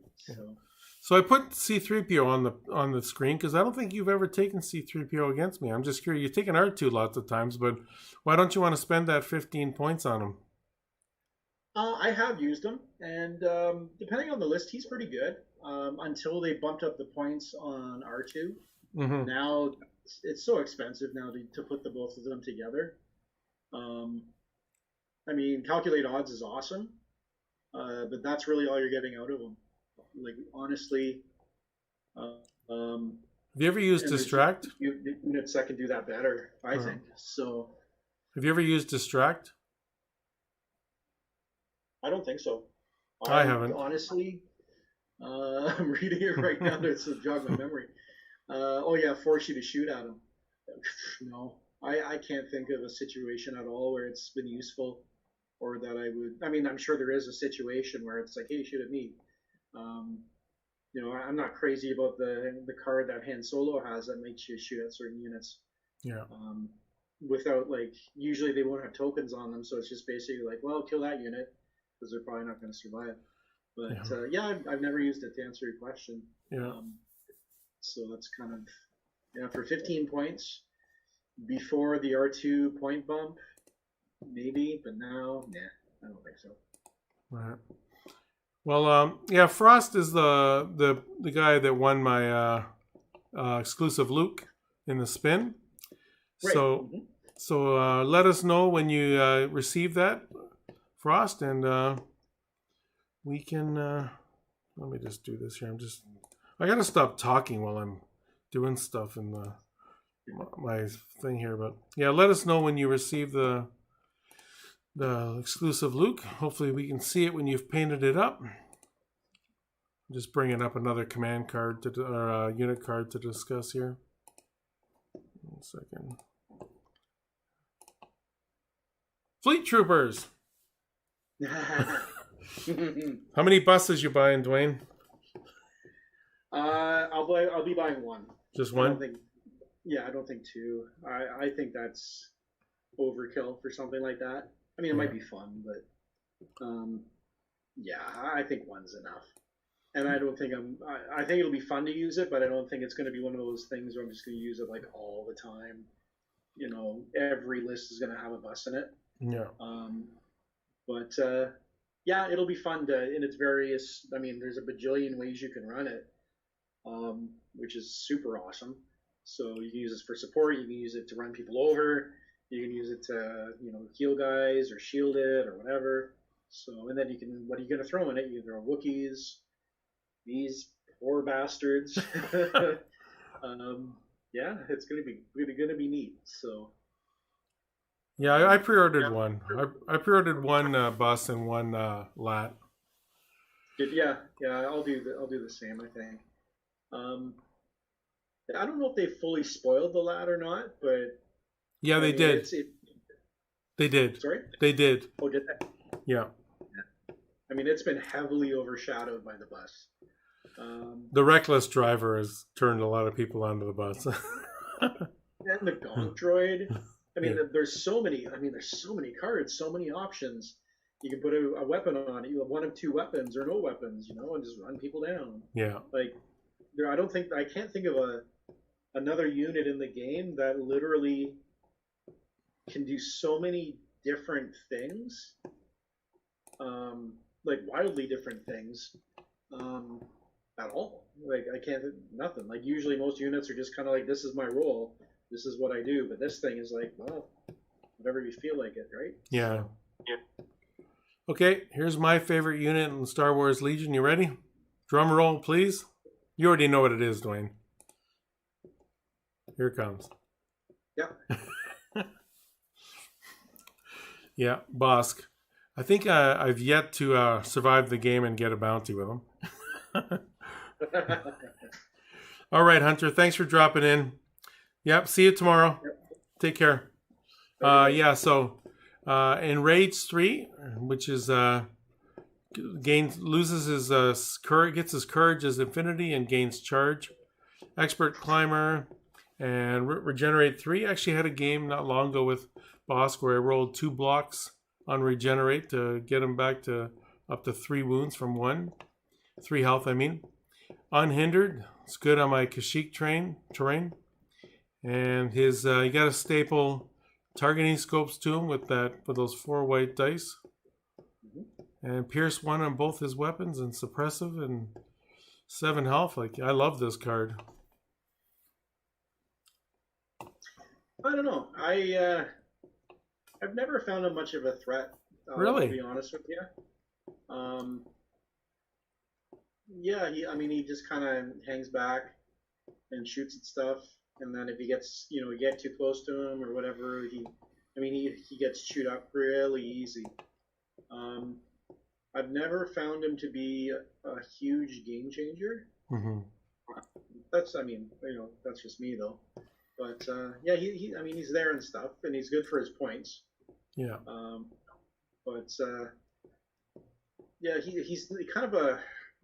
So I put C-3PO on the screen because I don't think you've ever taken C-3PO against me. I'm just curious. You've taken R2 lots of times, but why don't you want to spend that 15 points on him? I have used him, and depending on the list, he's pretty good. Until they bumped up the points on R2. Mm-hmm. Now it's so expensive now to put the both of them together. I mean, calculate odds is awesome, but that's really all you're getting out of them. Like, honestly, have you ever used Distract? Units that can do that better, I think. So, have you ever used Distract? I don't think so. I haven't. Honestly, I'm reading it right now to jog my memory. Oh yeah, force you to shoot at them. No, I can't think of a situation at all where it's been useful, or that I would. I mean, I'm sure there is a situation where it's like, hey, shoot at me. I'm not crazy about the card that Han Solo has that makes you shoot at certain units. Yeah. Without, like, usually they won't have tokens on them, so it's just basically like, well, kill that unit because they're probably not going to survive. But I've never used it to answer your question. Yeah. So that's kind of for 15 points before the R2 point bump, maybe, but now, I don't think so. Right. Well, Frost is the guy that won my exclusive Luke in the spin. Right. So let us know when you receive that, Frost, and we can. Let me just do this here. I gotta stop talking while I'm doing stuff in my thing here. But yeah, let us know when you receive the exclusive Luke. Hopefully we can see it when you've painted it up. I'm just bringing up another command card or unit card to discuss here. 1 second. Fleet Troopers. How many buses you buying, Dwayne? I'll be buying one. Just one? I don't think two. I think that's overkill for something like that. I mean, it might be fun, but I think one's enough. And I don't think I think it'll be fun to use it, but I don't think it's going to be one of those things where I'm just going to use it like all the time. Every list is going to have a bus in it. Yeah. But Yeah, it'll be fun to in its various. I mean, there's a bajillion ways you can run it, which is super awesome. So you can use this for support. You can use it to run people over. You can use it to heal guys or shield it or whatever. So and then you can what are you gonna throw in it? You can throw Wookiees. These poor bastards. Yeah, it's gonna be neat. So Yeah, I pre-ordered yeah, one. I pre-ordered one bus and one lat. yeah, I'll do the same. I think. Um, I don't know if they fully spoiled the lad or not, but Yeah, I they mean did. They did. Sorry. They did. Oh, did that? Yeah. Yeah. I mean, it's been heavily overshadowed by the bus. The reckless driver has turned a lot of people onto the bus. And the Gonk droid. I mean, Yeah. there's so many. I mean, there's so many cards, so many options. You can put a weapon on it. You have one of two weapons or no weapons, and just run people down. Yeah. Like, I can't think of another unit in the game that literally can do so many different things, like wildly different things, at all. Like I can't nothing. Like usually most units are just kind of like this is my role, this is what I do. But this thing is like, well, whatever you feel like it, right? Yeah. So, yeah. Okay, here's my favorite unit in Star Wars Legion. You ready? Drum roll, please. You already know what it is, Dwayne. Here it comes. Yeah. Yeah, Bosk. I think I've yet to survive the game and get a bounty with him. All right, Hunter. Thanks for dropping in. Yep. See you tomorrow. Yep. Take care. Yeah. So in Raids 3, which is loses his courage, gets his courage as infinity and gains charge. Expert climber and regenerate 3. Actually had a game not long ago with Bosk where I rolled 2 blocks on regenerate to get him back to up to 3 wounds from 1. 3 health, I mean. Unhindered. It's good on my Kashyyyk terrain. And his you got to staple targeting scopes to him with those 4 white dice. And pierce 1 on both his weapons and suppressive and 7 health. Like I love this card. I don't know. I've never found him much of a threat. Really? To be honest with you. Yeah, he just kind of hangs back and shoots at stuff, and then if he gets, you get too close to him or whatever, he gets chewed up really easy. I've never found him to be a huge game changer. Mm-hmm. That's just me though. But yeah, he's there and stuff, and he's good for his points. Yeah. But yeah, he's kind of a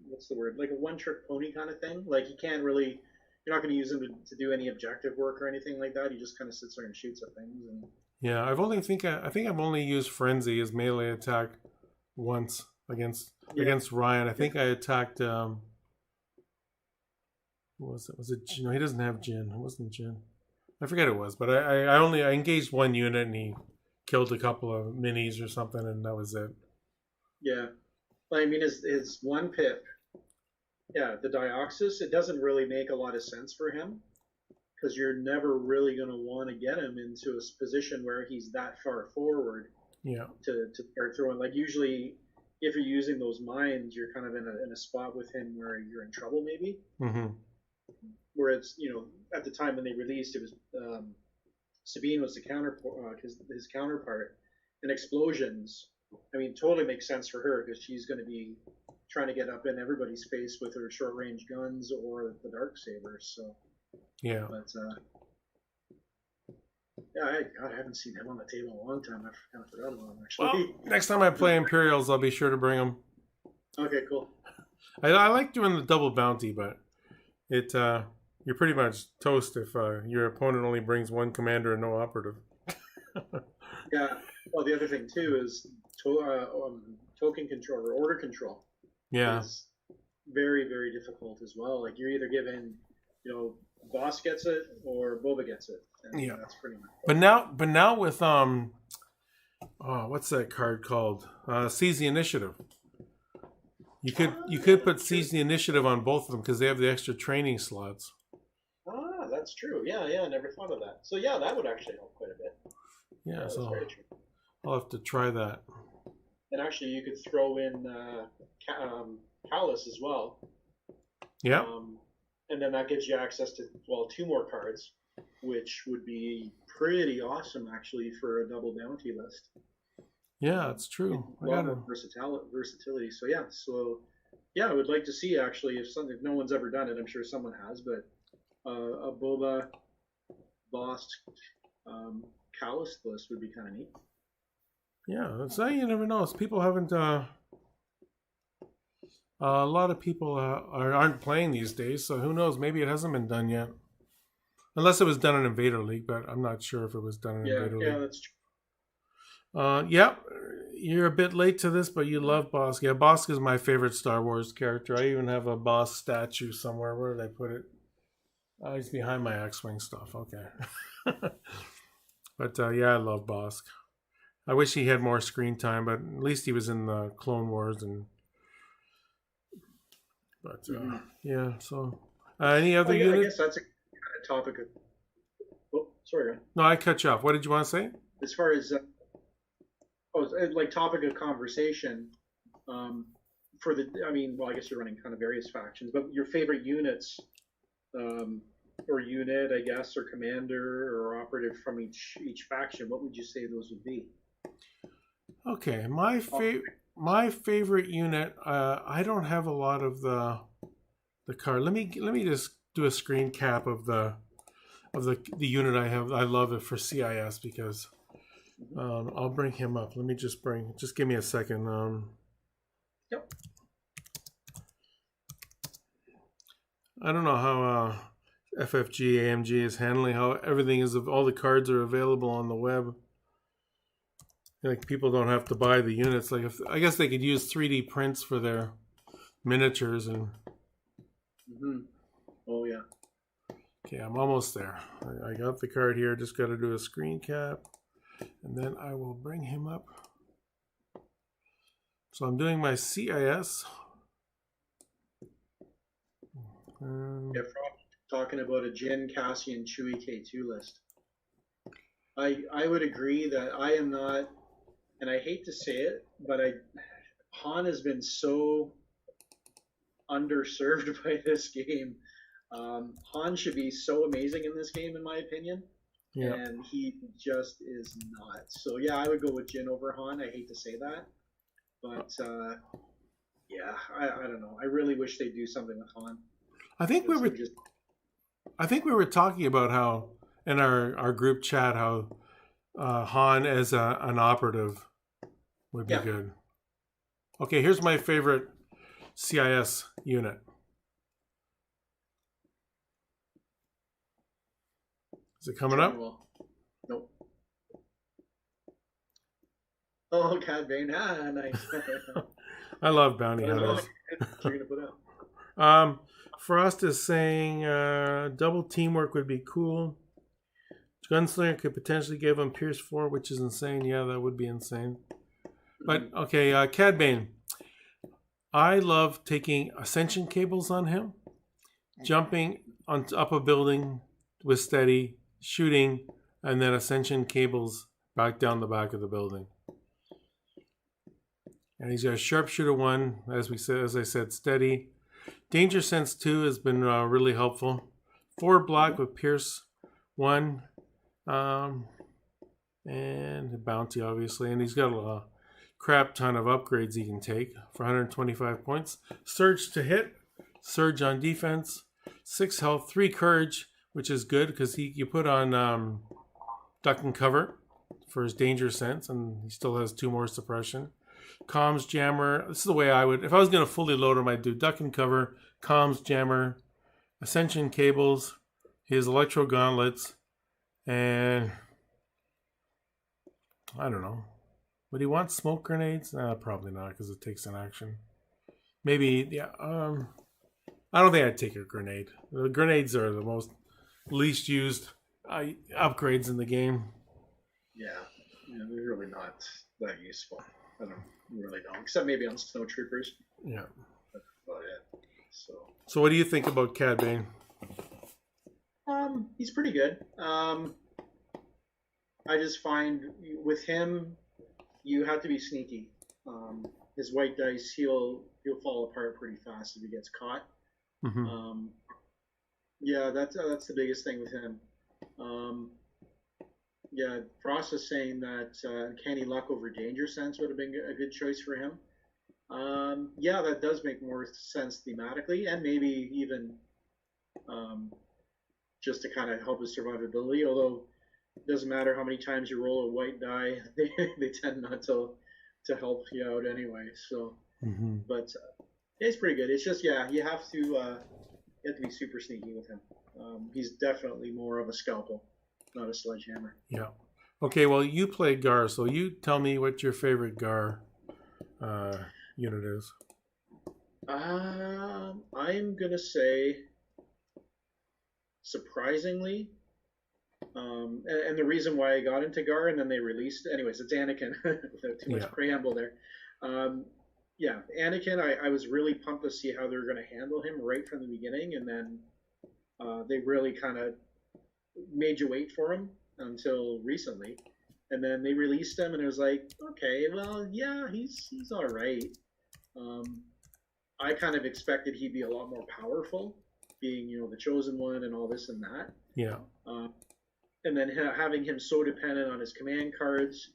what's the word? Like a one-trick pony kind of thing. Like he can't really. You're not going to use him to do any objective work or anything like that. He just kind of sits there and shoots at things. And yeah, I think I've only used Frenzy as melee attack once against Ryan. I think I attacked. What was it? Was it? No, he doesn't have Jin. It wasn't Jin. I forget it was, but I engaged 1 unit and he killed a couple of minis or something, and that was it. Yeah, I mean his 1 pip. Yeah, the Dioxis, it doesn't really make a lot of sense for him because you're never really going to want to get him into a position where he's that far forward. Yeah. To start throwing. Like usually, if you're using those mines, you're kind of in a spot with him where you're in trouble maybe. Mm-hmm. Whereas at the time when they released, it was Sabine was the his counterpart, and explosions. I mean, totally makes sense for her because she's going to be trying to get up in everybody's face with her short range guns or the dark sabers. So yeah. But yeah, I haven't seen him on the table in a long time. I kind of forgot about him actually. Well, next time I play Imperials, I'll be sure to bring them. Okay, cool. I like doing the double bounty, but you're pretty much toast if your opponent only brings 1 commander and no operative. Yeah. Well, the other thing too is token control or order control. Yeah. Is very, very difficult as well. Like you're either given, Boss gets it or Boba gets it. And yeah. That's pretty much. But now with Oh, what's that card called? Seize the Initiative. You could put Seize the Initiative on both of them because they have the extra training slots. Ah, that's true. Yeah, yeah, I never thought of that. So yeah, that would actually help quite a bit. Yeah, Yeah, that's so very true. I'll have to try that. And actually, you could throw in Callus as well. Yeah. And then that gives you access to, well, 2 more cards, which would be pretty awesome actually for a double bounty list. Yeah, it's true. A lot of versatility. So yeah, I would like to see actually if no one's ever done it. I'm sure someone has, but a Boba Boss Callus list would be kind of neat. Yeah, so you never know. People haven't. A lot of people aren't playing these days, so who knows? Maybe it hasn't been done yet. Unless it was done in Vader League, but I'm not sure if it was done in Vader League. Yeah, that's true. Yeah, you're a bit late to this, but you love Bosk. Yeah, Bosk is my favorite Star Wars character. I even have a Bosk statue somewhere. Where did I put it? Oh, he's behind my X-Wing stuff. Okay. But yeah, I love Bosk. I wish he had more screen time, but at least he was in the Clone Wars But yeah, so any other unit? I guess that's a topic of. Oh, sorry, Ryan. No, I cut you off. What did you want to say? As far as like topic of conversation, for the, I mean, well, I guess you're running kind of various factions, but your favorite units, or unit, I guess, or commander or operative from each faction, what would you say those would be? Okay, my favorite unit. I don't have a lot of the card. Let me just do a screen cap of the unit I have. I love it for CIS because I'll bring him up. Let me just give me a second. Yep. I don't know how FFG AMG is handling how everything is. All the cards are available on the web. Like people don't have to buy the units. Like I guess they could use 3D prints for their miniatures and. Oh yeah. Okay, I'm almost there. I got the card here. Just got to do a screen cap, and then I will bring him up. So I'm doing my CIS. If talking about a Jin, Cassian, Chewie K2 list, I would agree that I am not, and I hate to say it, but Han has been so underserved by this game. Han should be so amazing in this game, in my opinion, and he just is not. So yeah, I would go with Jin over Han. I hate to say that, but yeah, I don't know. I really wish they'd do something with Han. I think we were talking about how in our group chat how Han as an operative would be good. Okay, here's my favorite CIS unit. Is it coming up? Nope. Oh, Cad Bane. Ah, nice. I love bounty hunters. You're gonna put out. Frost is saying double teamwork would be cool. Gunslinger could potentially give him Pierce 4, which is insane. Yeah, that would be insane. But okay, Cad Bane. I love taking ascension cables on him, jumping up a building with steady, shooting, and then ascension cables back down the back of the building. And he's got a sharpshooter 1, as I said, steady. Danger Sense 2 has been really helpful. 4 black with Pierce 1, and a bounty obviously, and he's got a crap ton of upgrades he can take for 125 points. Surge to hit, surge on defense, 6 health, 3 courage, which is good because you put on duck and cover for his danger sense, and he still has 2 more suppression. Comms jammer. This is the way I would, if I was going to fully load him, I'd do duck and cover, comms jammer, ascension cables, his electro gauntlets, and I don't know. Would he want smoke grenades? Probably not, because it takes an action. Maybe, yeah. I don't think I'd take a grenade. The grenades are the least used upgrades in the game. Yeah, they're really not that useful. I don't really know, except maybe on snowtroopers. Yeah. That's about it. So what do you think about Cad Bane? He's pretty good. I just find with him, you have to be sneaky. His white dice, he'll fall apart pretty fast if he gets caught. Mm-hmm. Yeah, that's the biggest thing with him. Yeah, Frost is saying that Canny Luck over Danger Sense would have been a good choice for him. Yeah, that does make more sense thematically, and maybe even just to kind of help his survivability. Although it doesn't matter how many times you roll a white die, they tend not to help you out anyway. So, but it's pretty good. It's just you have to be super sneaky with him. He's definitely more of a scalpel, not a sledgehammer. Yeah. Okay, well, you play Gar, so you tell me what your favorite Gar unit is. I'm going to say, surprisingly, and the reason why I got into Gar and then they released, anyways, it's Anakin, without too much preamble there. Yeah, Anakin, I was really pumped to see how they were going to handle him right from the beginning, and then they really kind of made you wait for him until recently, and then they released him, and it was like, okay, well, yeah, he's all right. I kind of expected he'd be a lot more powerful, being the chosen one and all this and that. Yeah. And then having him so dependent on his command cards,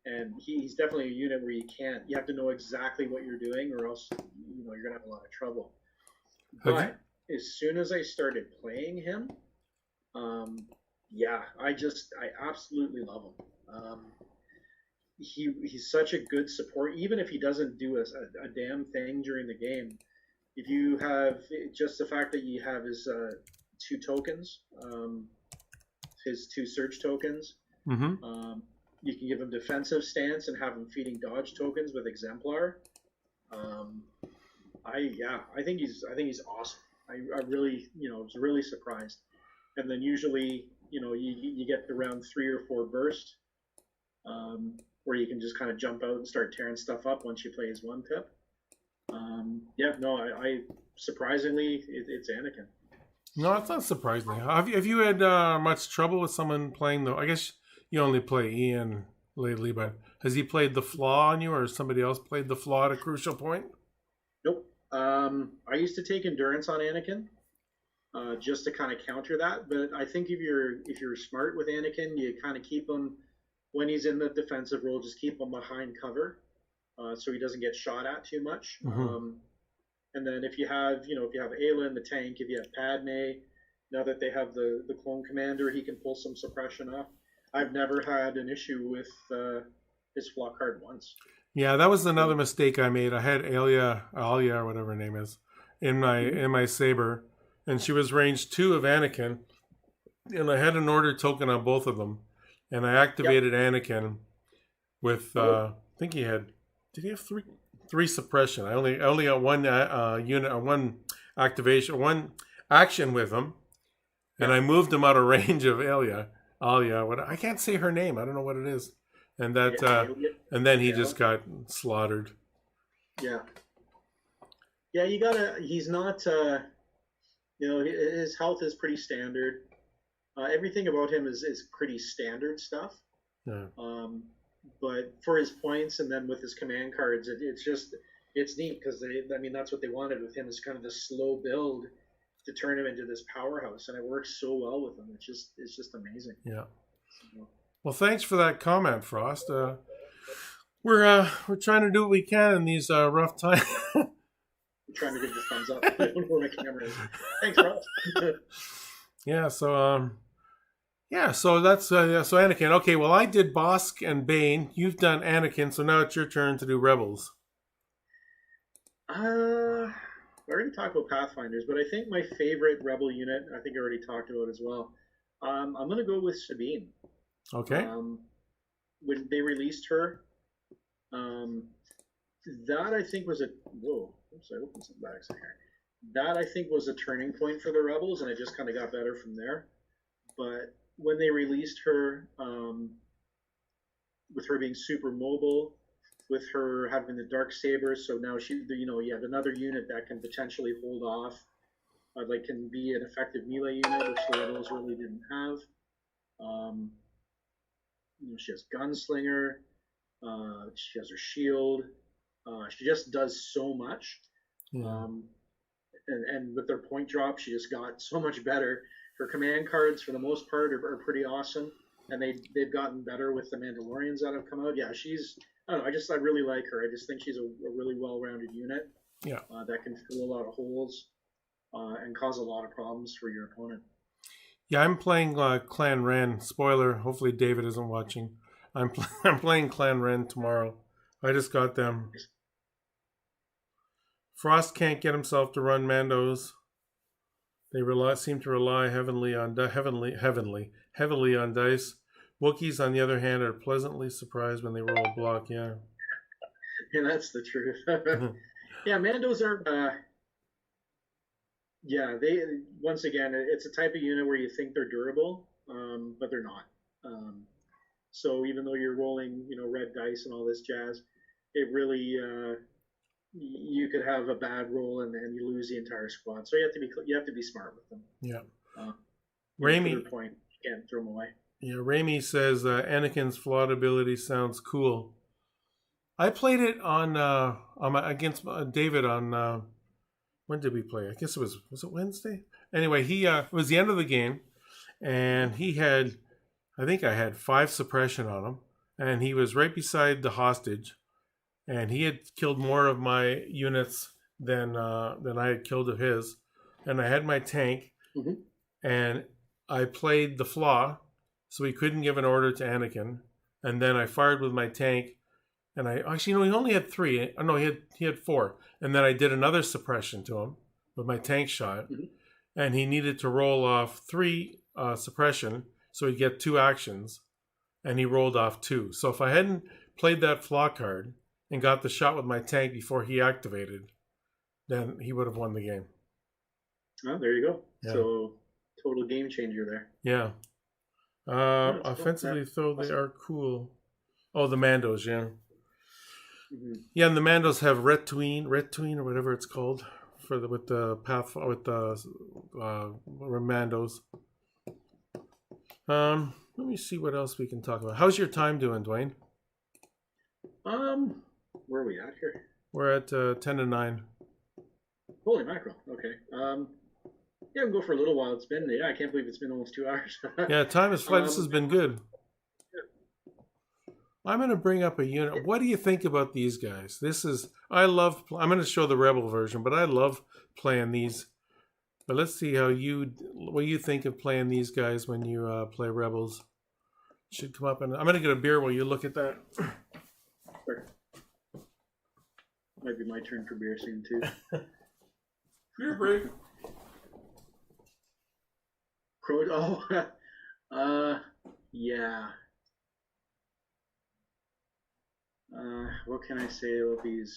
and he's definitely a unit where you have to know exactly what you're doing, or else you're gonna have a lot of trouble. But as soon as I started playing him, yeah, I absolutely love him. He's such a good support, even if he doesn't do a damn thing during the game. If you have just the fact that you have his 2 tokens, his 2 search tokens, you can give him defensive stance and have him feeding dodge tokens with Exemplar. I think he's awesome. I really was really surprised. And then usually you get the round 3 or 4 burst, where you can just kind of jump out and start tearing stuff up once you play his 1-pip. I surprisingly it's Anakin. No, it's not surprising. Have you had much trouble with someone playing I guess you only play Ian lately, but has he played the flaw on you, or has somebody else played the flaw at a crucial point? Nope. I used to take endurance on Anakin, just to kind of counter that. But I think if you're smart with Anakin, you kind of keep him when he's in the defensive role. Just keep him behind cover, so he doesn't get shot at too much. And then if you have Ayla in the tank, if you have Padme, now that they have the clone commander, he can pull some suppression off. I've never had an issue with his flaw card once. Yeah, that was another mistake I made. I had Alia, or whatever her name is, in my saber, and she was range 2 of Anakin, and I had an order token on both of them, and I activated Anakin with I think did he have 3 suppression? I only got 1 unit or 1 activation, 1 action with him, and I moved him out of range of Alia. I can't say her name. I don't know what it is, and that and then he just got slaughtered. Yeah, you gotta. He's not. His health is pretty standard. Everything about him is pretty standard stuff. Yeah. But for his points and then with his command cards, it's neat because that's what they wanted with him, is kind of this slow build to turn him into this powerhouse, and it works so well with him. It's just amazing. Yeah. Well, thanks for that comment, Frost. We're trying to do what we can in these rough times. I'm trying to give the thumbs up. I don't know where my camera is. Thanks, Frost. Yeah. So that's so Anakin. Okay, well, I did Bosk and Bane. You've done Anakin, so now it's your turn to do Rebels. I already talked about Pathfinders, but I think my favorite Rebel unit, I think I already talked about as well. I'm going to go with Sabine. Okay. When they released her, that I think was I opened some bags in here. That I think was a turning point for the Rebels, and it just kind of got better from there. But when they released her, with her being super mobile, with her having the dark saber, so now you have another unit that can potentially hold off, like can be an effective melee unit, which the rebels really didn't have. Um, she has gunslinger. She has her shield. She just does so much. Yeah. And with their point drop, she just got so much better. Her command cards, for the most part, are pretty awesome, and they've gotten better with the Mandalorians that have come out. Yeah, I don't know. I really like her. I just think she's a really well-rounded unit. Yeah. That can fill a lot of holes and cause a lot of problems for your opponent. Yeah, I'm playing Clan Ren. Spoiler, hopefully David isn't watching. I'm playing Clan Ren tomorrow. I just got them. Frost can't get himself to run Mandos. They seem to rely heavily on dice. Wookiees, on the other hand, are pleasantly surprised when they roll a block. Yeah. Yeah, that's the truth. Yeah, Mandos are. Yeah, once again, it's a type of unit where you think they're durable, but they're not. So even though you're rolling, red dice and all this jazz, it really you could have a bad roll and you lose the entire squad. So you have to be smart with them. Yeah. Raimi, to their point, you can't throw them away. Yeah, Raimi says Anakin's flawed ability sounds cool. I played it on against David on when did we play? I guess was it Wednesday? Anyway, it was the end of the game, and I think I had 5 suppression on him, and he was right beside the hostage, and he had killed more of my units than I had killed of his, and I had my tank, and I played the flaw, so he couldn't give an order to Anakin, and then I fired with my tank, and he only had 3. No, he had 4, and then I did another suppression to him with my tank shot, and he needed to roll off 3 suppression, so he'd get 2 actions, and he rolled off 2. So if I hadn't played that flaw card and got the shot with my tank before he activated, then he would have won the game. Oh, there you go. Yeah. So total game changer there. Yeah. Offensively, though, they are cool. Oh, the Mandos, yeah. Yeah, and the Mandos have Retween or whatever it's called with the Mandos. Let me see what else we can talk about. How's your time doing, Dwayne? Where are we at here? We're at 10 to 9. Holy mackerel. Okay. Yeah, we can go for a little while. I can't believe it's been almost 2 hours. Yeah, time is flight. This has been good. I'm going to bring up a unit. What do you think about these guys? I'm going to show the Rebel version, but I love playing these. But let's see what you think of playing these guys when you play Rebels. Should come up, and I'm going to get a beer while you look at that. Sure. Might be my turn for beer soon too. Beer break. Yeah. What can I say about these?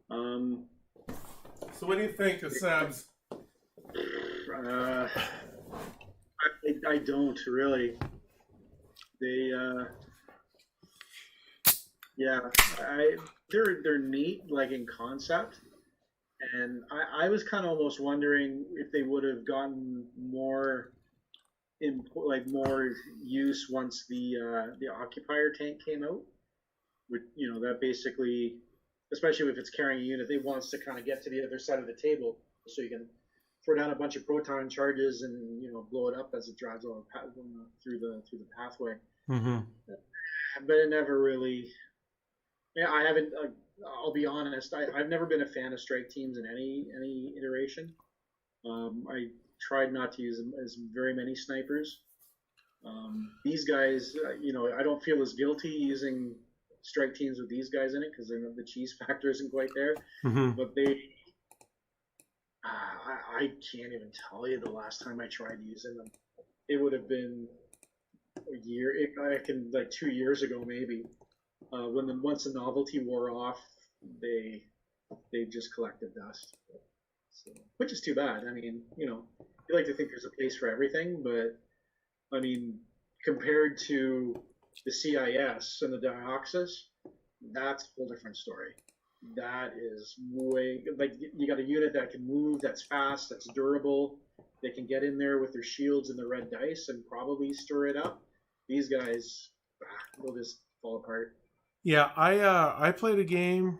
So what do you think of Sabs? I don't really. They're neat, like in concept, and I was kind of almost wondering if they would have gotten more use once the occupier tank came out. That basically, especially if it's carrying a unit, they want us to kind of get to the other side of the table so you can throw down a bunch of proton charges and blow it up as it drives all through the pathway. But it never really. Yeah, I haven't. I'll be honest. I've never been a fan of strike teams in any iteration. I tried not to use them as very many snipers. These guys, I don't feel as guilty using strike teams with these guys in it because the cheese factor isn't quite there. But I can't even tell you the last time I tried using them. It would have been a year. 2 years ago maybe. Once the novelty wore off, they just collected dust. So, which is too bad. I mean, you like to think there's a place for everything, but I mean, compared to the CIS and the Dioxys, that's a whole different story. That is way like you got a unit that can move, that's fast, that's durable. They can get in there with their shields and the red dice and probably stir it up. These guys, they'll just fall apart. Yeah, I played a game.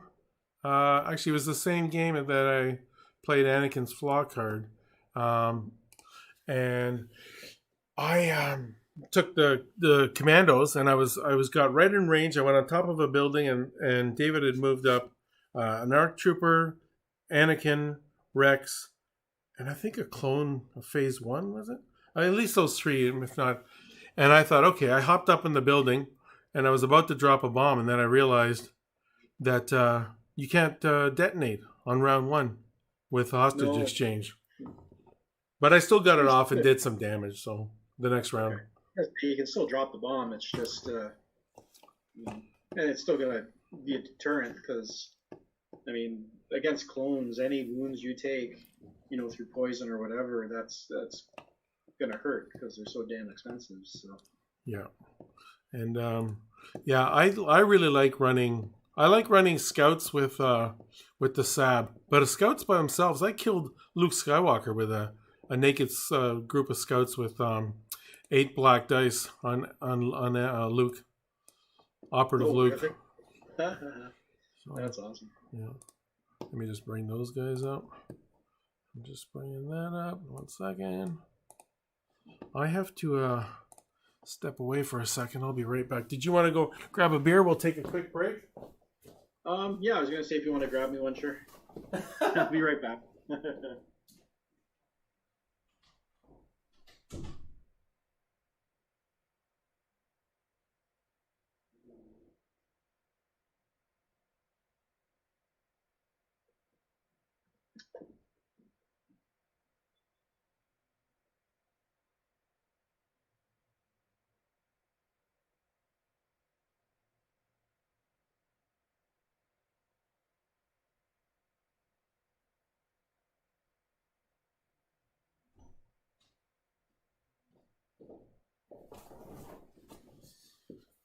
Actually, it was the same game that I played Anakin's Flaw card, and I took the commandos, and I was got right in range. I went on top of a building, and David had moved up an ARC Trooper, Anakin, Rex, and I think a clone of Phase 1, was it? At least those three, if not. And I thought, okay, I hopped up in the building, and I was about to drop a bomb, and then I realized that you can't detonate on round 1 with hostage exchange. But I still got it off and did some damage, so the next round. Okay. You can still drop the bomb, it's just... and it's still going to be a deterrent, because, I mean, against clones, any wounds you take, through poison or whatever, that's gonna hurt because they're so damn expensive. So yeah, and I really like running. I like running scouts with the Sab, but scouts by themselves. I killed Luke Skywalker with a naked group of scouts with 8 black dice on Luke, operative Luke. So, that's awesome. Yeah, let me just bring those guys up. I'm just bringing that up. 1 second. I have to step away for a second. I'll be right back. Did you want to go grab a beer? We'll take a quick break. Yeah, I was gonna say if you want to grab me one, sure. I'll be right back.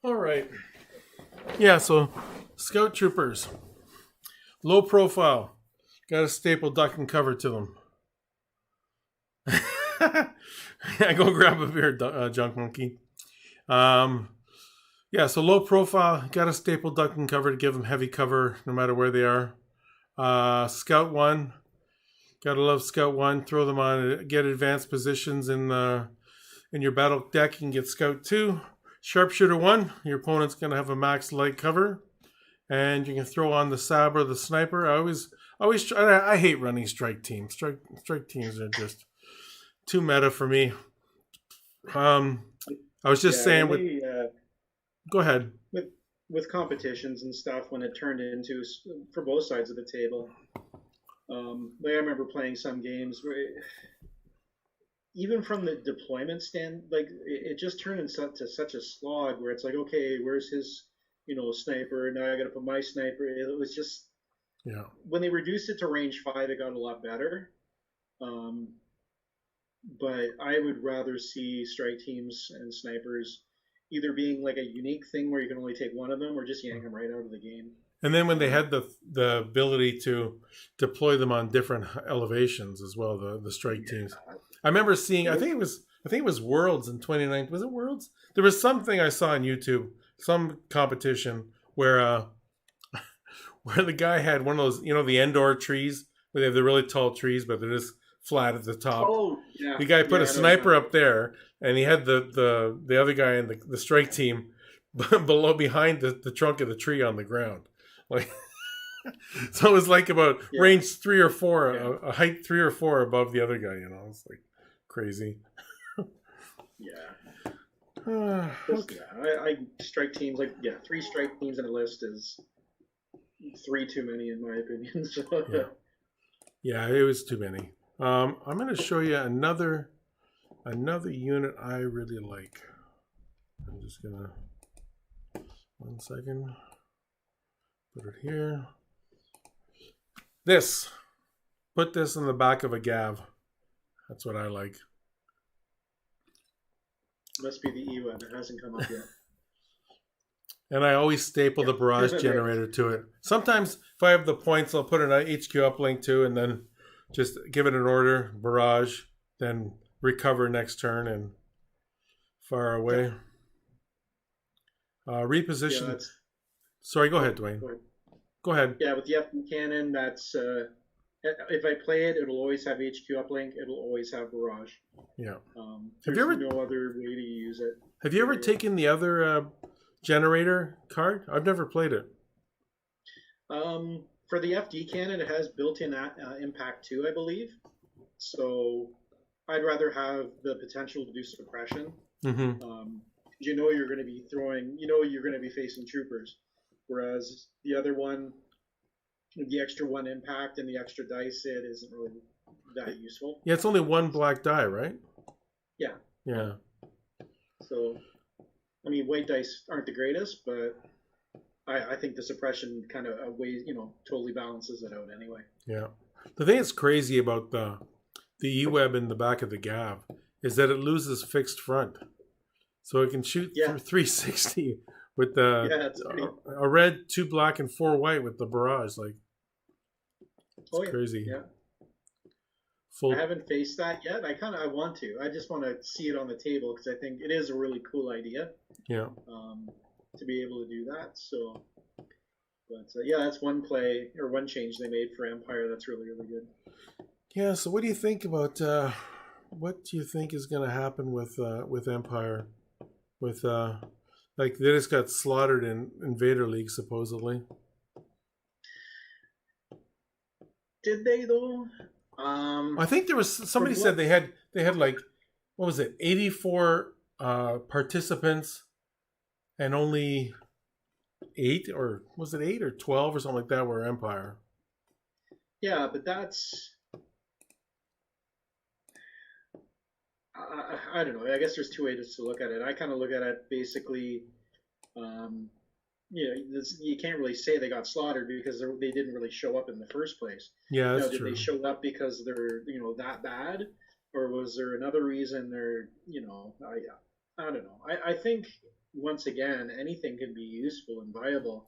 All right. Yeah, so Scout Troopers. Low profile. Got a staple duck and cover to them. Yeah, go grab a beer, Junk Monkey. Yeah, so low profile. Got a staple duck and cover to give them heavy cover no matter where they are. Scout 1. Gotta love Scout 1. Throw them on. Get advanced positions in your battle deck. You can get Scout 2. Sharpshooter 1, your opponent's going to have a max light cover, and you can throw on the Sab or the Sniper. I hate running strike teams. Strike teams are just too meta for me. I was just saying go ahead. With competitions and stuff, when it turned into, for both sides of the table, I remember playing some games where even from the deployment stand, like it just turned into such a slog where it's like, okay, where's his, sniper? Now I got to put my sniper. It was just, when they reduced it to range 5, it got a lot better. But I would rather see strike teams and snipers either being like a unique thing where you can only take one of them, or just yank them right out of the game. And then when they had the ability to deploy them on different elevations as well, the strike teams. I remember seeing, I think it was Worlds in 2019. Was it Worlds? There was something I saw on YouTube, some competition where the guy had one of those, the Endor trees where they have the really tall trees, but they're just flat at the top. Oh, yeah. The guy put a sniper up there, and he had the other guy in the strike team behind the trunk of the tree on the ground. Like, so it was like about range 3 or 4, a height 3 or 4 above the other guy. It's like crazy. Yeah. Okay. I strike teams 3 strike teams in a list is 3 too many in my opinion. So. Yeah, it was too many. I'm going to show you another unit I really like. I'm just gonna 1 second. Put it here. Put this in the back of a Gav. That's what I like. Must be the EWEB. It hasn't come up yet. And I always staple the barrage generator to it. Sometimes if I have the points, I'll put an HQ uplink too, and then just give it an order, barrage, then recover next turn and fire away. Reposition. Yeah, sorry, go ahead, Dwayne. Go ahead. Yeah, with the FD cannon, that's if I play it, it'll always have HQ uplink. It'll always have barrage. Yeah. There's no other way to use it. Have you ever taken the other generator card? I've never played it. For the FD cannon, it has built-in impact too, I believe. So I'd rather have the potential to do suppression. You know you're going to be throwing, you're going to be facing troopers. Whereas the other one, the extra one impact and the extra dice, it isn't really that useful. Yeah, it's only one black die, right? Yeah. Yeah. So, I mean, white dice aren't the greatest, but I think the suppression kind of totally balances it out anyway. Yeah. The thing that's crazy about the E-web in the back of the Gav is that it loses fixed front. So it can shoot through 360 with the a red, 2 black, and 4 white with the barrage. Like, it's crazy. Yeah. I haven't faced that yet. I want to. I just want to see it on the table because I think it is a really cool idea. Yeah. To be able to do that. So, but that's one play or one change they made for Empire. That's really, really good. Yeah. So what do you think about what do you think is going to happen with Empire? With like they just got slaughtered in Vader League supposedly. Did they though? I think there was somebody said they had like, what was it, 84 participants and only 8 or was it 8 or 12 or something like that were Empire. Yeah, but that's I don't know. I guess there's 2 ways to look at it. I kind of look at it basically. You can't really say they got slaughtered because they didn't really show up in the first place. Yeah, that's true. Did they show up because they're that bad, or was there another reason? They're I don't know. I think once again anything can be useful and viable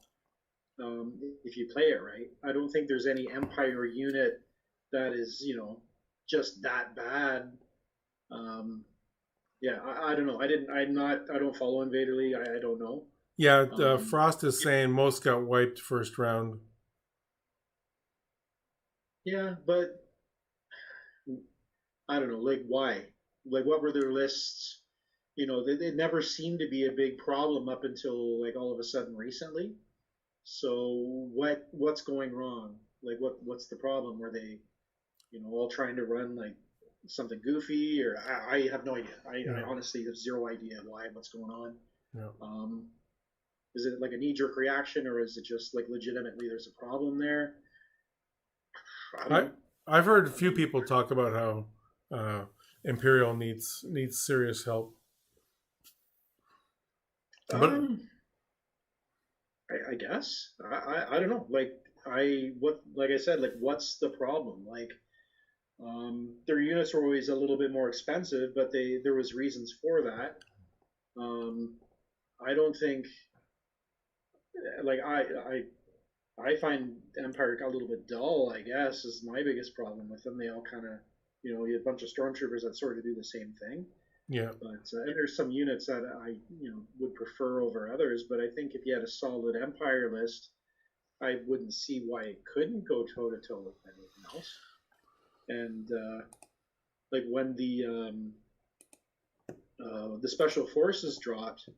if you play it right. I don't think there's any Empire unit that is just that bad. I don't know. I don't follow Invader League. I don't know. Yeah, Frost is saying most got wiped first round. Yeah, but I don't know. Like, why? Like, what were their lists? They never seemed to be a big problem up until like all of a sudden recently. So what's going wrong? Like, what's the problem? Were they, all trying to run like something goofy, or I have no idea. I honestly have zero idea what's going on. Yeah. Is it like a knee-jerk reaction, or is it just like legitimately there's a problem there? I've heard a few people talk about how Imperial needs serious help. I guess I don't know. Like I said, like what's the problem? Like their units were always a little bit more expensive, but there was reasons for that. I don't think. Like I find Empire a little bit dull. I guess is my biggest problem with them. They all kind of, you have a bunch of stormtroopers that sort of do the same thing. Yeah. But and there's some units that I would prefer over others. But I think if you had a solid Empire list, I wouldn't see why it couldn't go toe to toe with anything else. And like when the special forces dropped.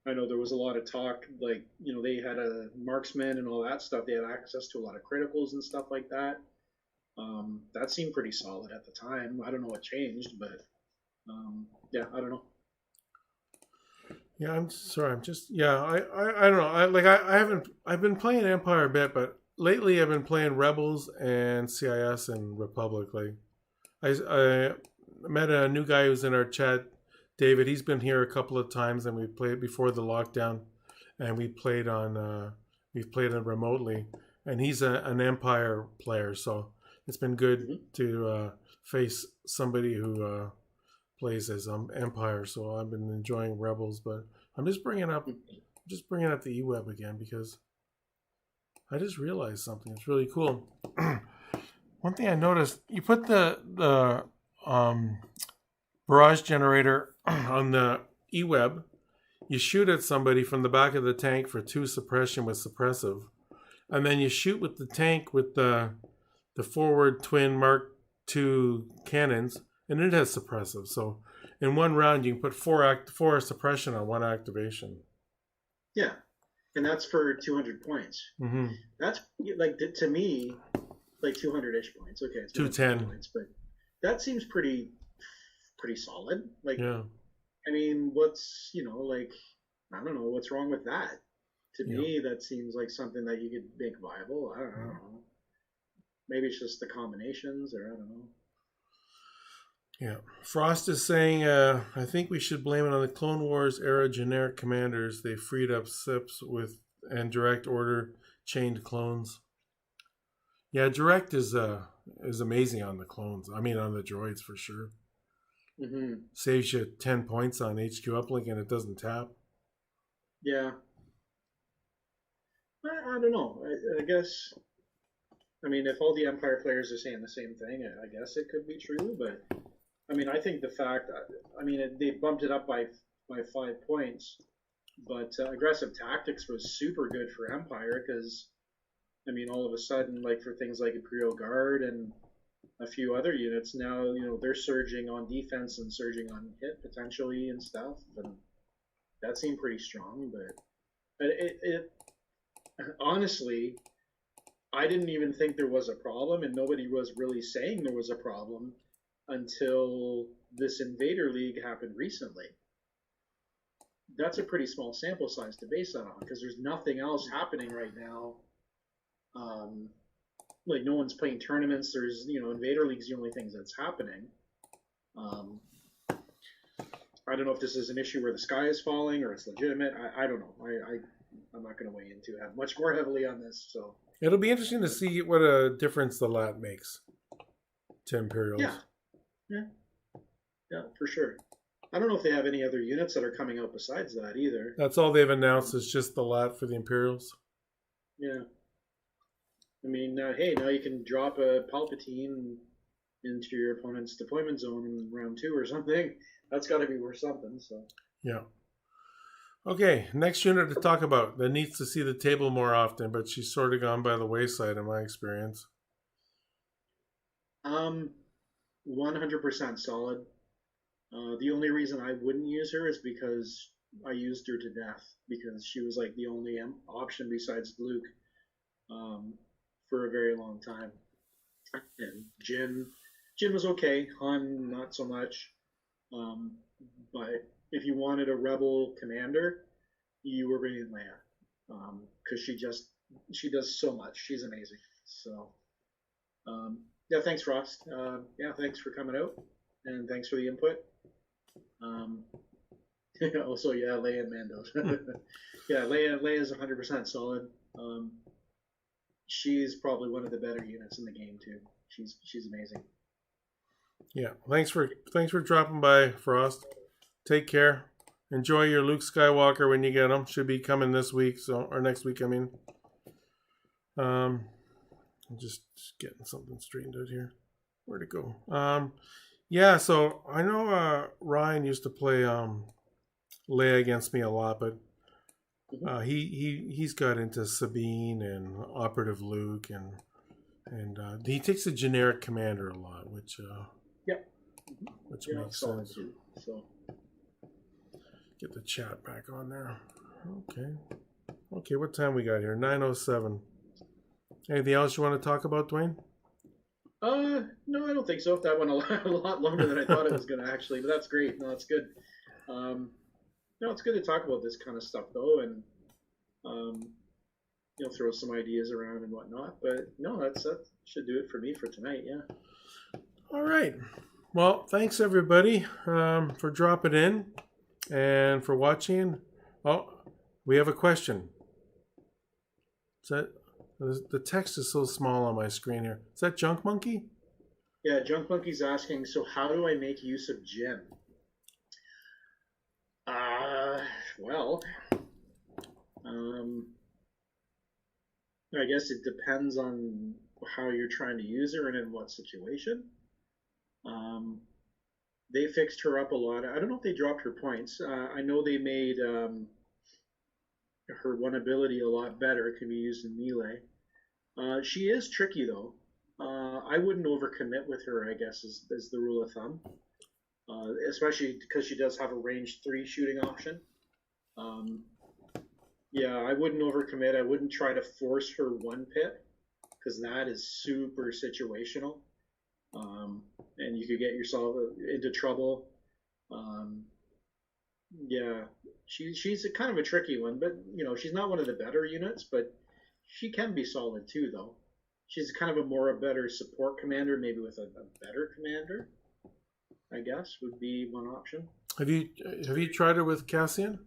I know there was a lot of talk, like, they had a marksman and all that stuff. They had access to a lot of criticals and stuff like that. That seemed pretty solid at the time. I don't know what changed, but I don't know. Yeah, I'm sorry. I don't know. I've been playing Empire a bit, but lately I've been playing Rebels and CIS and Republic. Like, I met a new guy who's in our chat. David, he's been here a couple of times, and we played before the lockdown, and we've played it remotely, and he's an Empire player, so it's been good to face somebody who plays as Empire. So I've been enjoying Rebels, but I'm just bringing up just bringing up the eWeb again because I just realized something. It's really cool. One thing I noticed, you put the barrage generator on the eWeb, you shoot at somebody from the back of the tank for 2 suppression with suppressive, and then you shoot with the tank with the forward twin Mark II cannons, and it has suppressive. So in one round, you can put 4 suppression on 1 activation. Yeah, and that's for 200 points. Mm-hmm. That's like to me, like 200-ish points. Okay, it's 210 points, but that seems pretty solid. Like, yeah. I mean, what's like, I don't know what's wrong with that. To me, that seems like something that you could make viable. I don't know. Maybe it's just the combinations, or I don't know. Yeah. Frost is saying, I think we should blame it on the Clone Wars era generic commanders. They freed up SIPs and direct order chained clones. Yeah, direct is amazing on the clones. I mean, on the droids for sure. Mm-hmm. Saves you 10 points on HQ uplink and it doesn't tap. Yeah. I don't know. I guess. I mean, if all the Empire players are saying the same thing, I guess it could be true. But I mean, I think the fact that they bumped it up by 5 points, but aggressive tactics was super good for Empire because all of a sudden, like for things like Imperial Guard and a few other units, now they're surging on defense and surging on hit potentially and stuff, and that seemed pretty strong. But it honestly, I didn't even think there was a problem, and nobody was really saying there was a problem until this Invader League happened recently. That's a pretty small sample size to base that on, because there's nothing else happening right now. Like no one's playing tournaments. There's Invader League's the only things that's happening. I don't know if this is an issue where the sky is falling or it's legitimate. I don't know. I'm not going to weigh into it much more heavily on this. So it'll be interesting to see what a difference the lat makes to Imperials. Yeah, for sure. I don't know if they have any other units that are coming out besides that either. That's all they've announced is just the lat for the Imperials. Yeah. I mean, hey, now you can drop a Palpatine into your opponent's deployment zone in round 2 or something. That's got to be worth something. So. Yeah. Okay, next unit to talk about that needs to see the table more often, but she's sort of gone by the wayside in my experience. 100% solid. The only reason I wouldn't use her is because I used her to death, because she was like the only option besides Luke for a very long time. And Jin was okay. Han, not so much. But if you wanted a rebel commander, you were bringing Leia, because she does so much. She's amazing. So, yeah, thanks, Frost. Yeah, thanks for coming out, and thanks for the input. Also, yeah, Leia and Mando. Yeah, Leia's 100% solid. She's probably one of the better units in the game too. She's amazing. Yeah, thanks for dropping by, Frost. Take care. Enjoy your Luke Skywalker when you get him. Should be coming this week, or next week. I mean, I'm just getting something straightened out here. Where'd it go? Yeah. So I know Ryan used to play Leia against me a lot, but he's got into Sabine and Operative Luke, and he takes a generic commander a lot, which makes sense. Too, so. Get the chat back on there. Okay, what time we got here? 9:07. Anything else you want to talk about, Dwayne? No, I don't think so. That went a lot longer than I thought it was going to actually, but that's great. No, it's good. No, it's good to talk about this kind of stuff though, and throw some ideas around and whatnot. But no, that should do it for me for tonight. Yeah. All right. Well, thanks everybody for dropping in and for watching. Oh, we have a question. Is that the text is so small on my screen here? Is that Junk Monkey? Yeah, Junk Monkey's asking. So, how do I make use of Jin? Well, Um, I guess it depends on how you're trying to use her and in what situation. Um, they fixed her up a lot. I don't know if they dropped her points. I know they made her one ability a lot better. It can be used in melee. She is tricky though. I wouldn't overcommit with her, I guess, is the rule of thumb. Especially because she does have a range 3 shooting option. Um, yeah, I wouldn't overcommit. I wouldn't try to force her one pit because that is super situational, and you could get yourself into trouble. Um, yeah, she's a kind of a tricky one, but she's not one of the better units, but she can be solid too, though. She's kind of a better support commander, maybe with a better commander, I guess, would be one option. Have you tried her with Cassian?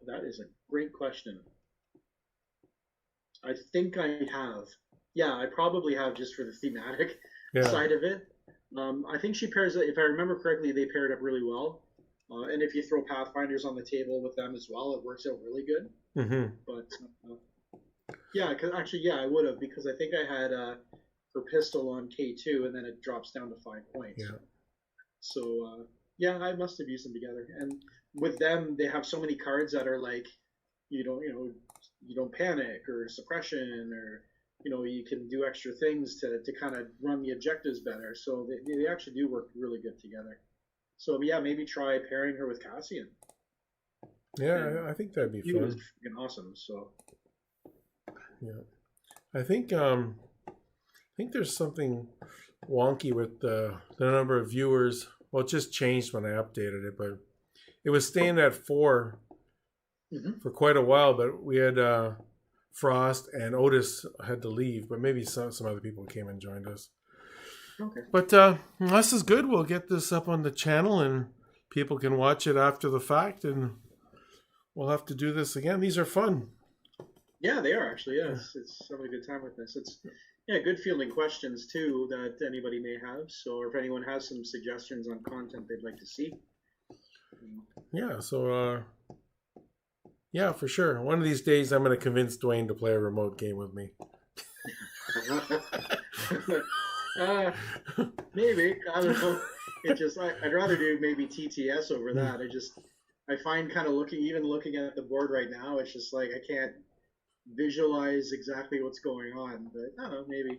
That is a great question. I think I have. Yeah, I probably have just for the thematic side of it. I think she pairs, if I remember correctly, they paired up really well. And if you throw Pathfinders on the table with them as well, it works out really good. Mm-hmm. But yeah, because actually, yeah, I would have because I think I had her pistol on K2, and then it drops down to 5 points. Yeah. So yeah, I must have used them together. And with them, they have so many cards that are like, you don't panic or suppression or you can do extra things to kind of run the objectives better. So they actually do work really good together. So yeah, maybe try pairing her with Cassian. Yeah, I think that'd be fun. He was freaking awesome. So yeah, I think there's something wonky with the number of viewers. Well, it just changed when I updated it, but it was staying at 4 for quite a while. But we had Frost and Otis had to leave, but maybe some other people came and joined us. Okay. But this is good. We'll get this up on the channel and people can watch it after the fact, and we'll have to do this again. These are fun. Yeah, they are actually. Yeah, it's having a good time with this. It's good fielding questions too that anybody may have. So, or if anyone has some suggestions on content they'd like to see. Yeah. So. Yeah, for sure. One of these days, I'm going to convince Dwayne to play a remote game with me. Maybe. I don't know. It just I'd rather do maybe TTS over that. I find kind of looking at the board right now, it's just like I can't visualize exactly what's going on. But I don't know, maybe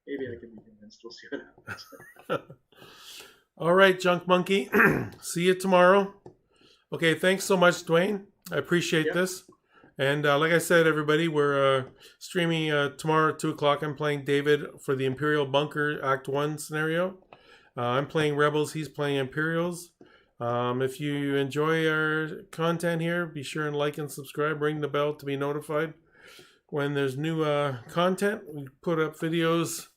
I can be convinced. We'll see what happens. All right, Junk Monkey. See you tomorrow. Okay, thanks so much, Dwayne. I appreciate this. And like I said, everybody, we're streaming tomorrow at 2 o'clock. I'm playing David for the Imperial Bunker Act 1 scenario. I'm playing Rebels. He's playing Imperials. If you enjoy our content here, be sure and like and subscribe. Ring the bell to be notified when there's new content. We put up videos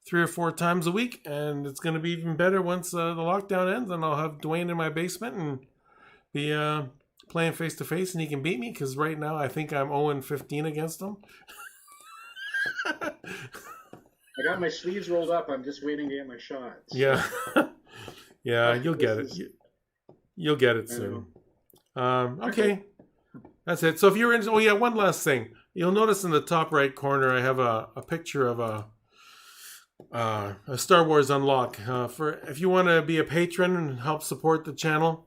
3 or 4 times a week, and it's going to be even better once the lockdown ends, and I'll have Dwayne in my basement and be playing face-to-face, and he can beat me, because right now I think I'm 0-15 against him. I got my sleeves rolled up. I'm just waiting to get my shot. So. Yeah. Yeah, you'll get it. You'll get it soon. Okay. That's it. So if you're in... Oh, yeah, one last thing. You'll notice in the top right corner I have a picture of a Star Wars Unlock. For if you want to be a patron and help support the channel,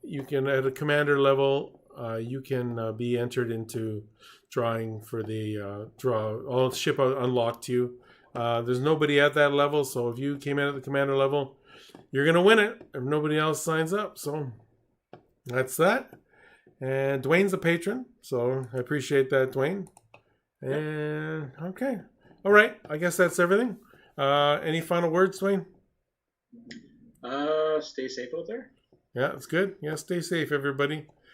you can, at a commander level, you can be entered into drawing for the I'll ship unlocked to you. There's nobody at that level, so if you came in at the commander level, you're going to win it if nobody else signs up. So that's that. And Dwayne's a patron, so I appreciate that, Dwayne. And okay. All right. I guess that's everything. Any final words, Dwayne? Stay safe out there. Yeah, it's good. Yeah, stay safe, everybody.